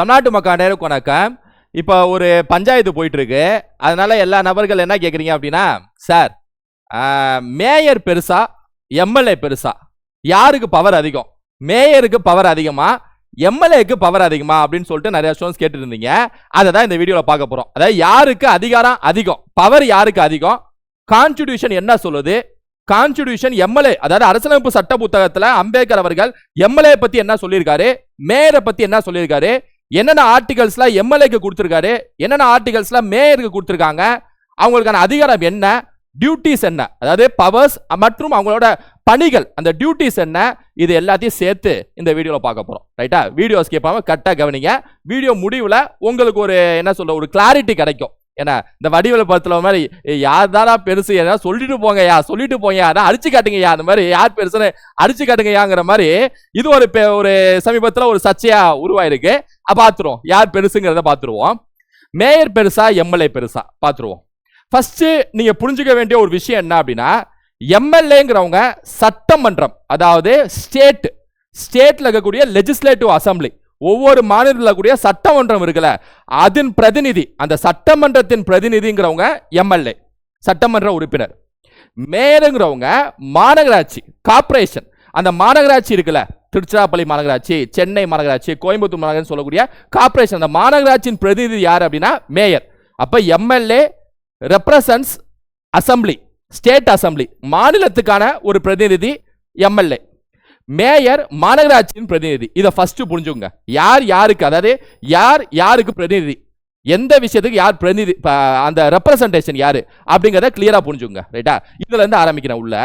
தமிழ்நாட்டு மக்கள் அனைவருக்கும் வணக்கம். இப்போ ஒரு பஞ்சாயத்து போயிட்டு இருக்கு. அதனால எல்லா நபர்கள் என்ன கேட்குறீங்க அப்படின்னா, சார் மேயர் பெருசா எம்எல்ஏ பெருசா, யாருக்கு பவர் அதிகம்? மேயருக்கு பவர் அதிகமா, எம்எல்ஏக்கு பவர் அதிகமா அப்படின்னு சொல்லிட்டு நிறைய ஸ்டூடெண்ட்ஸ் கேட்டு இருந்தீங்க. அதை தான் இந்த வீடியோவில் பார்க்க போறோம். அதாவது யாருக்கு அதிகாரம் அதிகம், பவர் யாருக்கு அதிகம், கான்ஸ்டிடியூஷன் என்ன சொல்லுது, கான்ஸ்டிடியூஷன் எம்எல்ஏ அதாவது அரசியலமைப்பு சட்ட புத்தகத்துல அம்பேத்கர் அவர்கள் எம்எல்ஏ பத்தி என்ன சொல்லியிருக்காரு, மேயரை பத்தி என்ன சொல்லியிருக்காரு, என்னென்ன ஆர்டிகல்ஸ்ல எம்எல்ஏக்கு கொடுத்திருக்காரு, என்னென்ன ஆர்டிகல்ஸ்ல மேயருக்கு கொடுத்திருக்காங்க, அவங்களுக்கான அதிகாரம் என்ன, டியூட்டிஸ் என்ன, அதாவது பவர்ஸ் மற்றும் அவங்களோட பணிகள், அந்த டியூட்டிஸ் என்ன, இது எல்லாத்தையும் சேர்த்து இந்த வீடியோல பார்க்க போறோம். ரைட்டா? வீடியோ ஸ்கிப் பண்ணாம கரெக்டா கவனிங்க. வீடியோ முடிவுல உங்களுக்கு ஒரு என்ன சொல்ற ஒரு கிளாரிட்டி கிடைக்கும். ஏன்னா இந்த வடிவேலு படத்துல மாதிரி யார் தானா பெருசு, ஏதாவது சொல்லிட்டு போங்கயா, சொல்லிட்டு போங்க, அதான் அடிச்சு காட்டுங்கய்யா, அந்த மாதிரி யார் பெருசுன்னு அடிச்சு காட்டுங்கயாங்கிற மாதிரி இது ஒரு சமீபத்துல ஒரு சர்ச்சையா உருவாயிருக்கு. பாத்துருவோம் யார் பெருசுங்கிறத பாத்துருவோம். மேயர் பெருசா எம்எல்ஏ பெருசா பாத்துருவோம். ஃபர்ஸ்ட் நீங்க புரிஞ்சுக்க வேண்டிய ஒரு விஷயம் என்ன அப்படின்னா, எம்எல்ஏங்கிறவங்க சட்டமன்றம், அதாவது ஸ்டேட்ல இருக்கக்கூடிய லெஜிஸ்லேட்டிவ் அசம்பிளி, ஒவ்வொரு மாநிலத்தில் கூடிய சட்டமன்றம் இருக்குல்ல, அதன் பிரதிநிதி, அந்த சட்டமன்றத்தின் பிரதிநிதிங்கிறவங்க எம்எல்ஏ, சட்டமன்ற உறுப்பினர். மேயருங்கிறவங்க மாநகராட்சி, கார்பரேஷன், அந்த மாநகராட்சி இருக்குல்ல, திருச்சிராப்பள்ளி மாநகராட்சி, சென்னை மாநகராட்சி, கோயம்புத்தூர் மாநகராட்சி சொல்லக்கூடிய கார்பரேஷன், அந்த மாநகராட்சியின் பிரதிநிதி யார் அப்படின்னா மேயர். அப்ப MLA represents assembly, state assembly, மாநிலத்துக்கான ஒரு பிரதிநிதி எம்எல்ஏ. மேயர் மாநகராட்சியின் பிரதிநிதி. இதை ஃபர்ஸ்ட் புரிஞ்சுங்க. யார் யாருக்கு, அதாவது யார் யாருக்கு பிரதிநிதி, எந்த விஷயத்துக்கு யார் பிரதிநிதி, அந்த ரெப்ரசன்டேஷன் யாரு அப்படிங்கிறத கிளியரா புரிஞ்சுங்க. ரைட்டா? இதுல இருந்து ஆரம்பிக்கிறேன் உள்ள.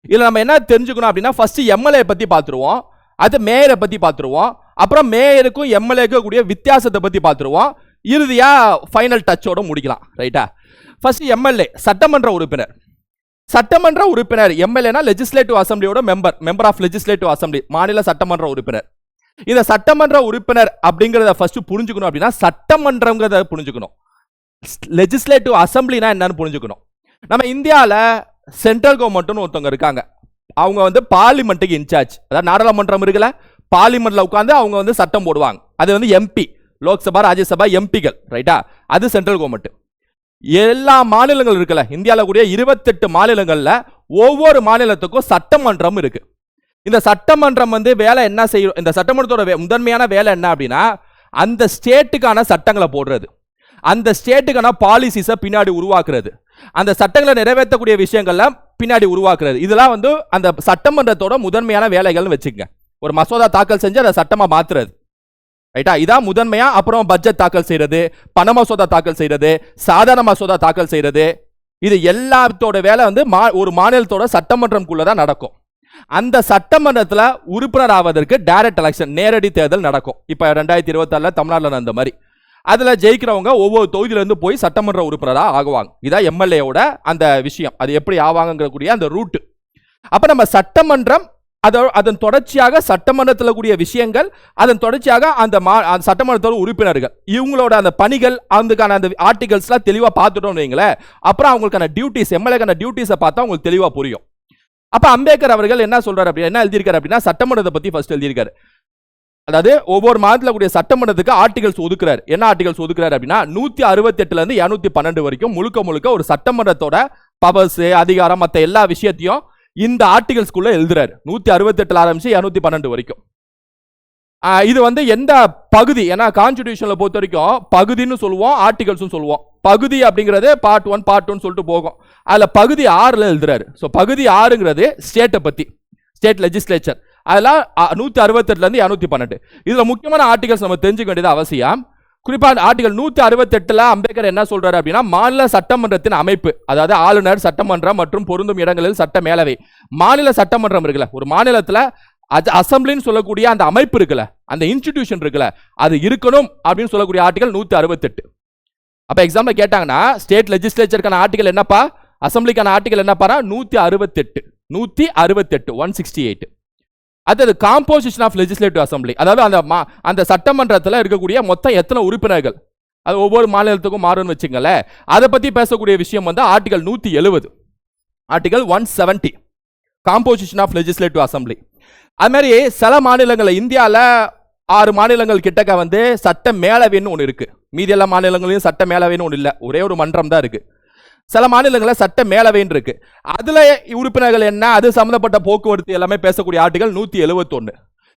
இதுல நம்ம என்ன தெரிஞ்சுக்கணும் அப்படின்னா, ஃபர்ஸ்ட் எம்எல்ஏ பத்தி பார்த்துருவோம், அது மேயரை பத்தி பார்த்துருவோம், அப்புறம் மேயருக்கும் எம்எல்ஏக்கும் கூடிய வித்தியாசத்தை பத்தி பார்த்துருவோம், இறுதியா ஃபைனல் டச்சோட முடிக்கலாம். ரைட்டா? ஃபர்ஸ்ட் எம்எல்ஏ சட்டமன்ற உறுப்பினர். சட்டமன்ற உறுப்பினர் எம்எல்ஏனா லெஜிஸ்லேட்டிவ் அசம்பிளியோட மெம்பர் ஆஃப் லெஜிஸ்லேட்டிவ் அசம்பிளி, மாநில சட்டமன்ற உறுப்பினர். இந்த சட்டமன்ற உறுப்பினர் அப்படிங்கறத ஃபர்ஸ்ட் புரிஞ்சுக்கணும் அப்படின்னா, சட்டமன்றம்ங்கிறத புரிஞ்சுக்கணும், லெஜிஸ்லேட்டிவ் அசம்பிளினா என்னன்னு புரிஞ்சுக்கணும். நம்ம இந்தியாவில் சென்ட்ரல் கவர்மெண்ட்னு ஒருத்தவங்க இருக்காங்க, அவங்க பார்லிமெண்ட்டுக்கு இன்சார்ஜ், அதாவது நாடாளுமன்றம் இருக்குல்ல, பார்லிமெண்ட்ல உட்காந்து அவங்க சட்டம் போடுவாங்க. அது எம்பி, லோக்சபா ராஜ்யசபா எம்பிகள். ரைட்டா? அது சென்ட்ரல் கவர்மெண்ட். எல்லா மாநிலங்கள் இருக்குல்ல, இந்தியாவில் கூடிய 28 மாநிலங்கள்ல ஒவ்வொரு மாநிலத்துக்கும் சட்டமன்றம் இருக்கு. இந்த சட்டமன்றம் வேலை என்ன செய்யும், இந்த சட்டமன்றத்தோட முதன்மையான வேலை என்ன அப்படின்னா, அந்த ஸ்டேட்டுக்கான சட்டங்களை போடுறது, அந்த ஸ்டேட்டுக்கான பாலிசிஸை பின்னாடி உருவாக்குறது, அந்த சட்டங்களை நிறைவேற்றக்கூடிய விஷயங்கள்ல பின்னாடி உருவாக்குறது. இதெல்லாம் அந்த சட்டமன்றத்தோட முதன்மையான வேலைகள்னு வச்சுக்கங்க. ஒரு மசோதா தாக்கல் செஞ்சு அதை சட்டமா மாத்துறது. ரைட்டா? இதான் முதன்மையா. அப்புறம் பட்ஜெட் தாக்கல் செய்யறது, பண மசோதா தாக்கல் செய்யறது, சாதாரண மசோதா தாக்கல் செய்யறது, இது எல்லாத்தோட வேலை ஒரு மாநிலத்தோட சட்டமன்றம்குள்ளதான் நடக்கும். அந்த சட்டமன்றத்தில் உறுப்பினர் ஆவதற்கு டைரக்ட் எலெக்ஷன், நேரடி தேர்தல் நடக்கும். இப்ப 2026 தமிழ்நாட்டில் நடந்த மாதிரி அதுல ஜெயிக்கிறவங்க ஒவ்வொரு தொகுதியில இருந்து போய் சட்டமன்ற உறுப்பினராக ஆகுவாங்க. இதான் எம்எல்ஏவோட அந்த விஷயம், அது எப்படி ஆவாங்கக்கூடிய அந்த ரூட். அப்ப நம்ம சட்டமன்றம், அதன் தொடர்ச்சியாக சட்டமன்றத்தில் கூடிய விஷயங்கள், அதன் தொடர்ச்சியாக அந்த சட்டமன்றத்தோட உறுப்பினர்கள், இவங்களோட அந்த பணிகள், அதுக்கான அந்த ஆர்டிகல்ஸ்லாம் தெளிவா பார்த்துட்டோம் வைங்களேன். அப்புறம் அவங்களுக்கான டியூட்டிஸ், எம்எல்ஏக்கான டியூட்டிஸை பார்த்தா உங்களுக்கு தெளிவா புரியும். அப்ப அம்பேத்கர் அவர்கள் என்ன சொல்றாரு அப்படின்னா, என்ன எழுதியிருக்காரு அப்படின்னா, சட்டமன்றத்தை பத்தி ஃபர்ஸ்ட் எழுதியிருக்காரு. அதாவது ஒவ்வொரு மாதத்தில் கூடிய சட்டமன்றத்துக்கு ஆர்டிகல்ஸ் ஒதுக்குறாரு. என்ன ஆர்டிகல்ஸ் ஒதுக்குறாரு அப்படின்னா, 168 இருந்து 212 வரைக்கும் முழுக்க ஒரு சட்டமன்றத்தோட பவர்ஸ், அதிகாரம், மற்ற எல்லா விஷயத்தையும் இந்த ஆர்டிகல்ஸ்குள்ள எழுதுறாரு. 168 ஆரம்பிச்சு 212 வரைக்கும். இது எந்த பகுதி, ஏன்னா கான்ஸ்டிடியூஷன்ல பொறுத்த வரைக்கும் பகுதின்னு சொல்லுவோம், ஆர்டிகல்ஸ் சொல்லுவோம். பகுதி அப்படிங்கிறது பார்ட் 1 பார்ட் 2 சொல்லிட்டு போகும். அதுல பகுதி 6ல எழுதுறாரு. ஸோ பகுதி 6ங்கிறது ஸ்டேட்டை பத்தி, ஸ்டேட் லெஜிஸ்லேச்சர். அதெல்லாம் 168 இருந்து 212. இதுல முக்கியமான ஆர்டிகல்ஸ் நம்ம தெரிஞ்சுக்க வேண்டியது அவசியம். குறிப்பா ஆர்டிகல் 168 அம்பேத்கர் என்ன சொல்றாரு அப்படின்னா, மாநில சட்டமன்றத்தின் அமைப்பு, அதாவது ஆளுநர், சட்டமன்றம் மற்றும் பொருந்தும் இடங்களில் சட்ட மேலவை. மாநில சட்டமன்றம் இருக்குல்ல, ஒரு மாநிலத்துல அசம்பிளின்னு சொல்லக்கூடிய அந்த அமைப்பு இருக்குல்ல, அந்த இன்ஸ்டிடியூஷன் இருக்குல்ல, அது இருக்கணும் அப்படின்னு சொல்லக்கூடிய ஆர்டிகல் 168. அப்ப எக்ஸாம்ல கேட்டாங்கன்னா, ஸ்டேட் லெஜிஸ்லேச்சருக்கான ஆர்டிகல் என்னப்பா, அசம்பிளிக்கான ஆர்டிகல் என்னப்பா, 168 168. அது காம்போசிஷன் ஆஃப் லெஜிஸ்லேட்டிவ் அசம்பிளி, அதாவது அந்த சட்டமன்றத்தில் இருக்கக்கூடிய மொத்தம் எத்தனை உறுப்பினர்கள், அது ஒவ்வொரு மாநிலத்துக்கும் மாறும்னு வச்சுங்களேன். அதை பத்தி பேசக்கூடிய விஷயம் article 170, article 170 composition of legislative assembly. அது மாதிரி சில மாநிலங்கள் இந்தியாவில் 6 மாநிலங்கள் கிட்டக்க வந்து சட்ட மேலவைன்னு ஒன்று இருக்கு. மீதி எல்லா மாநிலங்களையும் சட்ட மேலவைன்னு ஒன்று இல்லை, ஒரே ஒரு மன்றம் தான் இருக்கு. சில மாநிலங்களில் சட்ட மேலவைன்னு இருக்கு. அதுல உறுப்பினர்கள் என்ன, அது சம்பந்தப்பட்ட போக்குவரத்து எல்லாமே பேசக்கூடிய ஆர்டிகல் 171.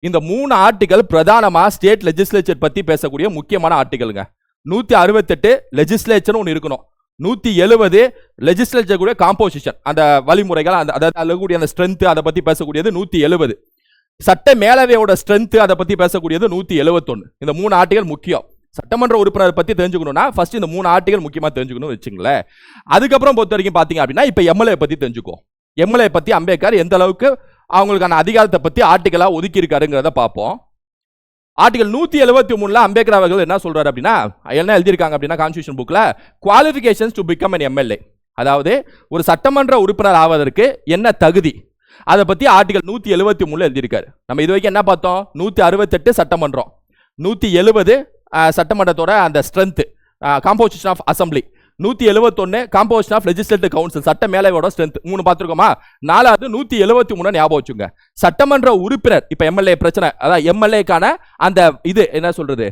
இந்த 3 ஆர்டிகல் பிரதானமா ஸ்டேட் லெஜிஸ்லேச்சர் பத்தி பேசக்கூடிய முக்கியமான ஆர்டிகலுங்க. 168 லெஜிஸ்லேச்சர் ஒன்று இருக்கணும். 170 லெஜிஸ்லேச்சர் கூட காம்போசிஷன், அந்த வழிமுறைகள், அதாவது அந்த ஸ்ட்ரென்த், அதை பத்தி பேசக்கூடியது 170. சட்ட மேலவையோட ஸ்ட்ரென்த் அதை பத்தி பேசக்கூடியது 171. இந்த 3 ஆர்டிகல் முக்கியம். சட்டமன்ற உறுப்பினர் பத்தி தெரிஞ்சுக்கணும்னா ஃபர்ஸ்ட் இந்த 3 ஆர்டிகல் முக்கியமா தெரிஞ்சுக்கணும் வச்சுங்களேன். அதுக்கப்புறம் பொறுத்த வரைக்கும் பாத்தீங்க அப்படின்னா இப்ப எம்எல்ஏ பத்தி தெரிஞ்சுக்கோ. எம்எல்ஏ பத்தி அம்பேத்கர் எந்த அளவுக்கு அவங்களுக்கான அதிகாரத்தை பத்தி ஆர்டிகலா ஒதுக்கி இருக்காருங்கிறத பார்ப்போம். ஆர்டிகல் 173ல அம்பேத்கர் அவர்கள் என்ன சொல்றாரு அப்படின்னா, என்ன எழுதியிருக்காங்க அப்படின்னா கான்ஸ்டிடியூஷன் புக்ல, qualifications to become an MLA, அதாவது ஒரு சட்டமன்ற உறுப்பினர் ஆவதற்கு என்ன தகுதி, அதை பத்தி ஆர்டிகல் 173ல எழுதியிருக்காரு. நம்ம இது வரைக்கும் என்ன பார்த்தோம், 168 சட்டமன்றம், 170 சட்டமன்றத்தோட அந்த strength, composition of assembly, 171 composition of legislative council, சட்ட மேலவையோட ஸ்ட்ரென்த் 3 பார்த்துருக்கோமா. 4வது 173 ஞாபகம் வச்சுங்க. சட்டமன்ற உறுப்பினர், இப்ப எம்எல்ஏ பிரச்சனை, அதாவது எம்எல்ஏக்கான அந்த இது என்ன சொல்றது,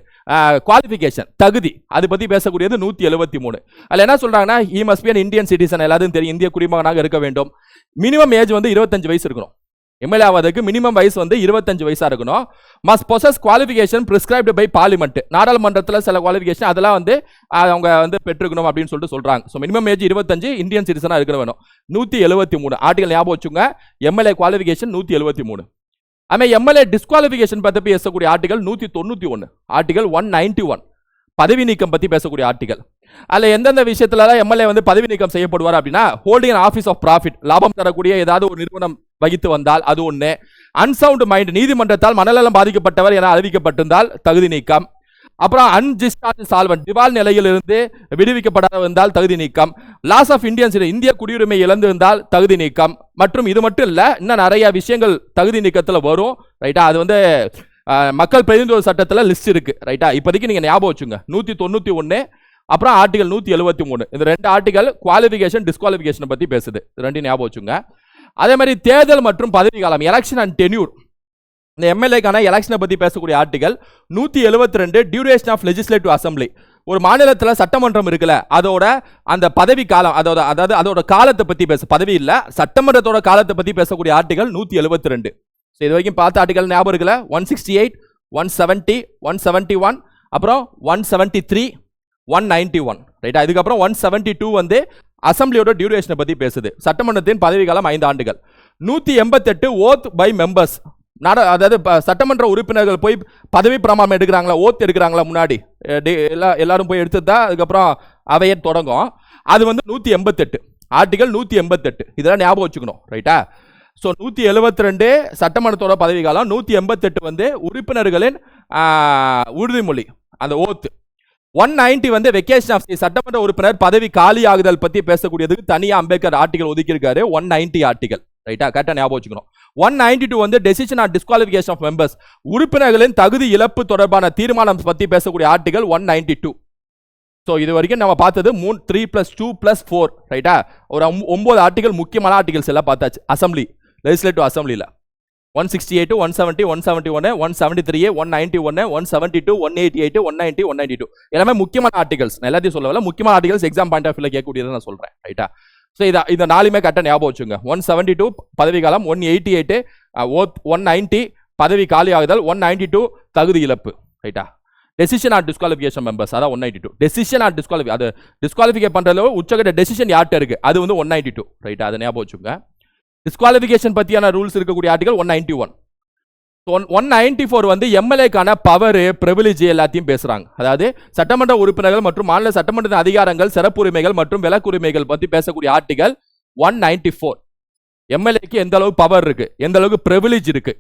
குவாலிஃபிகேஷன், தகுதி, அது பத்தி பேசக்கூடியது 173. அதுல என்ன சொல்றாங்கன்னா, he must be an Indian citizen, எல்லாத்தையும் தெரியும், இந்திய குடிமகனாக இருக்க வேண்டும். மினிமம் ஏஜ் வந்து 25 வயசு இருக்கணும். எம்எல்ஏ ஆவதற்கு மினிமம் வயசு வந்து 25 வயசா இருக்கணும். Must possess qualification prescribed by parliament, நாடாளுமன்றத்தில் சில குவாலிஃபிகேஷன் அதெல்லாம் வந்து அவங்க வந்து பெற்றுக்கணும் அப்படின்னு சொல்லிட்டு சொல்றாங்க. ஸோ மினிமம் ஏஜ் 25, இந்தியன் சிட்டிசனா இருக்க வேணும். 173 ஆர்டிகல் ஞாபகம் வச்சுங்க. MLA qualification 173. அதுமாதிரி எம்எல்ஏ டிஸ்குவாலிஃபிகேஷன் பற்றி பேசக்கூடிய ஆர்டிகல் 191, ஆர்டிகல் 191 பதவி நீக்கம் பத்தி பேசக்கூடிய ஆர்டிகல். அதுல எந்தெந்த விஷயத்துல எம்எல்ஏ வந்து பதவி நீக்கம் செய்யப்படுவார் அப்படின்னா, ஹோல்டிங் ஆஃபீஸ் ஆஃப் ப்ராஃபிட், லாபம் தரக்கூடிய ஏதாவது ஒரு நிறுவனம் வகித்து வந்தால் அது ஒண்ணு. அன்சவுண்ட் மைண்ட், நீதிமன்றத்தால் மனநலம் பாதிக்கப்பட்டவர் என அறிவிக்கப்பட்டிருந்தால் தகுதி நீக்கம். அப்புறம் அன்டிஸ்சார்ஜ் சால்வன்ட், திவால் நிலையில் இருந்து விடுவிக்கப்படாத இருந்தால் தகுதி நீக்கம். லாஸ் ஆஃப் இந்தியன், இந்திய குடியுரிமை இழந்திருந்தால் தகுதி நீக்கம். மற்றும் இது மட்டும் இல்ல, இன்னும் நிறைய விஷயங்கள் தகுதி நீக்கத்தில் வரும். ரைட்டா, அது வந்து மக்கள் பிரதிநிதித்துவ சட்டத்தில் லிஸ்ட் இருக்கு. ரைட்டா, இப்போதைக்கு நீங்க ஞாபகம் வச்சுங்க. 191 அப்புறம் ஆர்டிகல் 173, இந்த 2 ஆர்டிகல் குவாலிஃபிகேஷன் டிஸ்குவாலிஃபிகேஷன் பத்தி பேசுது. 2 ஞாபகம் வச்சுங்க. அதே மாதிரி தேர்தல் மற்றும் பதவி காலம், எலெக்ஷன் அண்ட் டென்யூர், இந்த எம்எல்ஏக்கான எலெக்ஷனை பத்தி பேசக்கூடிய article 172, duration of legislative assembly, ஒரு மாநிலத்தில் சட்டமன்றம் இருக்குல்ல, அதோட அந்த பதவி காலம், அதோட காலத்தை பத்தி பேச, பதவி இல்ல சட்டமன்றத்தோட காலத்தை பத்தி பேசக்கூடிய ஆர்டிகல் 172. இது வரைக்கும் பார்த்த ஆர்டிகல் ஞாபகம் இருக்குல்ல, 168, 170, 171, அப்புறம் 173, 191. ரைட்டா, இதுக்கப்புறம் 172 வந்து அசம்பிளியோட டியூரேஷனை பத்தி பேசுது. சட்டமன்றத்தின் பதவி காலம் 5 ஆண்டுகள். 188 ஓத் பை மெம்பர்ஸ், அதாவது சட்டமன்ற உறுப்பினர்கள் போய் பதவி பிரமாணம் எடுக்கிறாங்களா, ஓத் எடுக்கிறாங்களா, முன்னாடி எல்லாரும் போய் எடுத்துட்டா அதுக்கப்புறம் அவையே தொடங்கும். அது வந்து 188, ஆர்டிகல் 188. இதெல்லாம் ஞாபகம் வச்சுக்கணும். ரைட்டா, ஸோ 172 சட்டமன்றத்தோட பதவி காலம், 188 வந்து உறுப்பினர்களின் உறுதிமொழி, அந்த ஓத்து. 190 வந்து வெக்கேஷன் ஆஃப், சட்டமன்ற உறுப்பினர் பதவி காலி ஆகுதல் பத்தி பேசக்கூடியதுக்கு தனியா அம்பேத்கர் ஆர்டிகல் ஒதுக்கி இருக்காரு. 190 ஆர்டிகல். ரைட்டா, கரெக்டா ஞாபகம் வச்சுக்கணும். 192 வந்து decision on disqualification of members, உறுப்பினர்களின் தகுதி இழப்பு தொடர்பான தீர்மானம் பத்தி பேசக்கூடிய ஆர்டிகல் 192. ஸோ இது வரைக்கும் நம்ம பார்த்தது 3 + 2 + 4. ரைட்டா, ஒரு 9 ஆர்டிகல் முக்கியமான ஆர்டிகல்ஸ் எல்லாம் பார்த்தாச்சு. அசம்பிளி, லெஜிஸ்லேட்டிவ் அசம்பிளியில் 168, 170, 171, 173, 191, 172, 188, 190, 192 எல்லாமே முக்கியமான ஆர்டிகல்ஸ். எல்லாத்தையும் சொல்லல, முக்கியமான ஆர்டிகல்ஸ் எக்ஸாம் பாயிண்ட் ஆஃப் வியூல கேட்கக்கூடியதை நான் சொல்றேன். ரைட்டா, ஸோ இந்த 4மே கரெக்டாக ஞாபகம் வச்சுங்க. 172 பதவி காலம், 188 190 பதவி காலி ஆகுதல், 192 தகுதி இழப்பு. ரைட்டா, டெசிஷன் ஆன் டிஸ்குவாலிஃபிகேஷன் மெம்பர்ஸ், அதான் 192. டெசிஷன் ஆன் டிஸ்குவாலிஃபை, அது டிஸ்குவாலிஃபை பண்றதுல உச்சகட்ட டெசிஷன் யார்கிட்ட இருக்கு, அது வந்து 192. ரைட்டா, அதை ஞாபகம் வச்சுங்க. டிஸ்குவாலிஃபிகேஷன் பத்தியான ரூல்ஸ் இருக்கக்கூடிய ஆர்டிகல் 191. 194 வந்து எம்எல்ஏக்கான பவர், பிரிவிலேஜ் எல்லாத்தையும் பேசுறாங்க. அதாவது சட்டமன்ற உறுப்பினர்கள் மற்றும் மாநில சட்டமன்றத்தின் அதிகாரங்கள், சிறப்புரிமைகள் மற்றும் விலக்குரிமைகள் பத்தி பேசக்கூடிய ஆர்டிகல் 194. எம்எல்ஏக்கு எந்த அளவு பவர் இருக்கு, எந்த அளவுக்கு பிரிவிலேஜ் இருக்கு,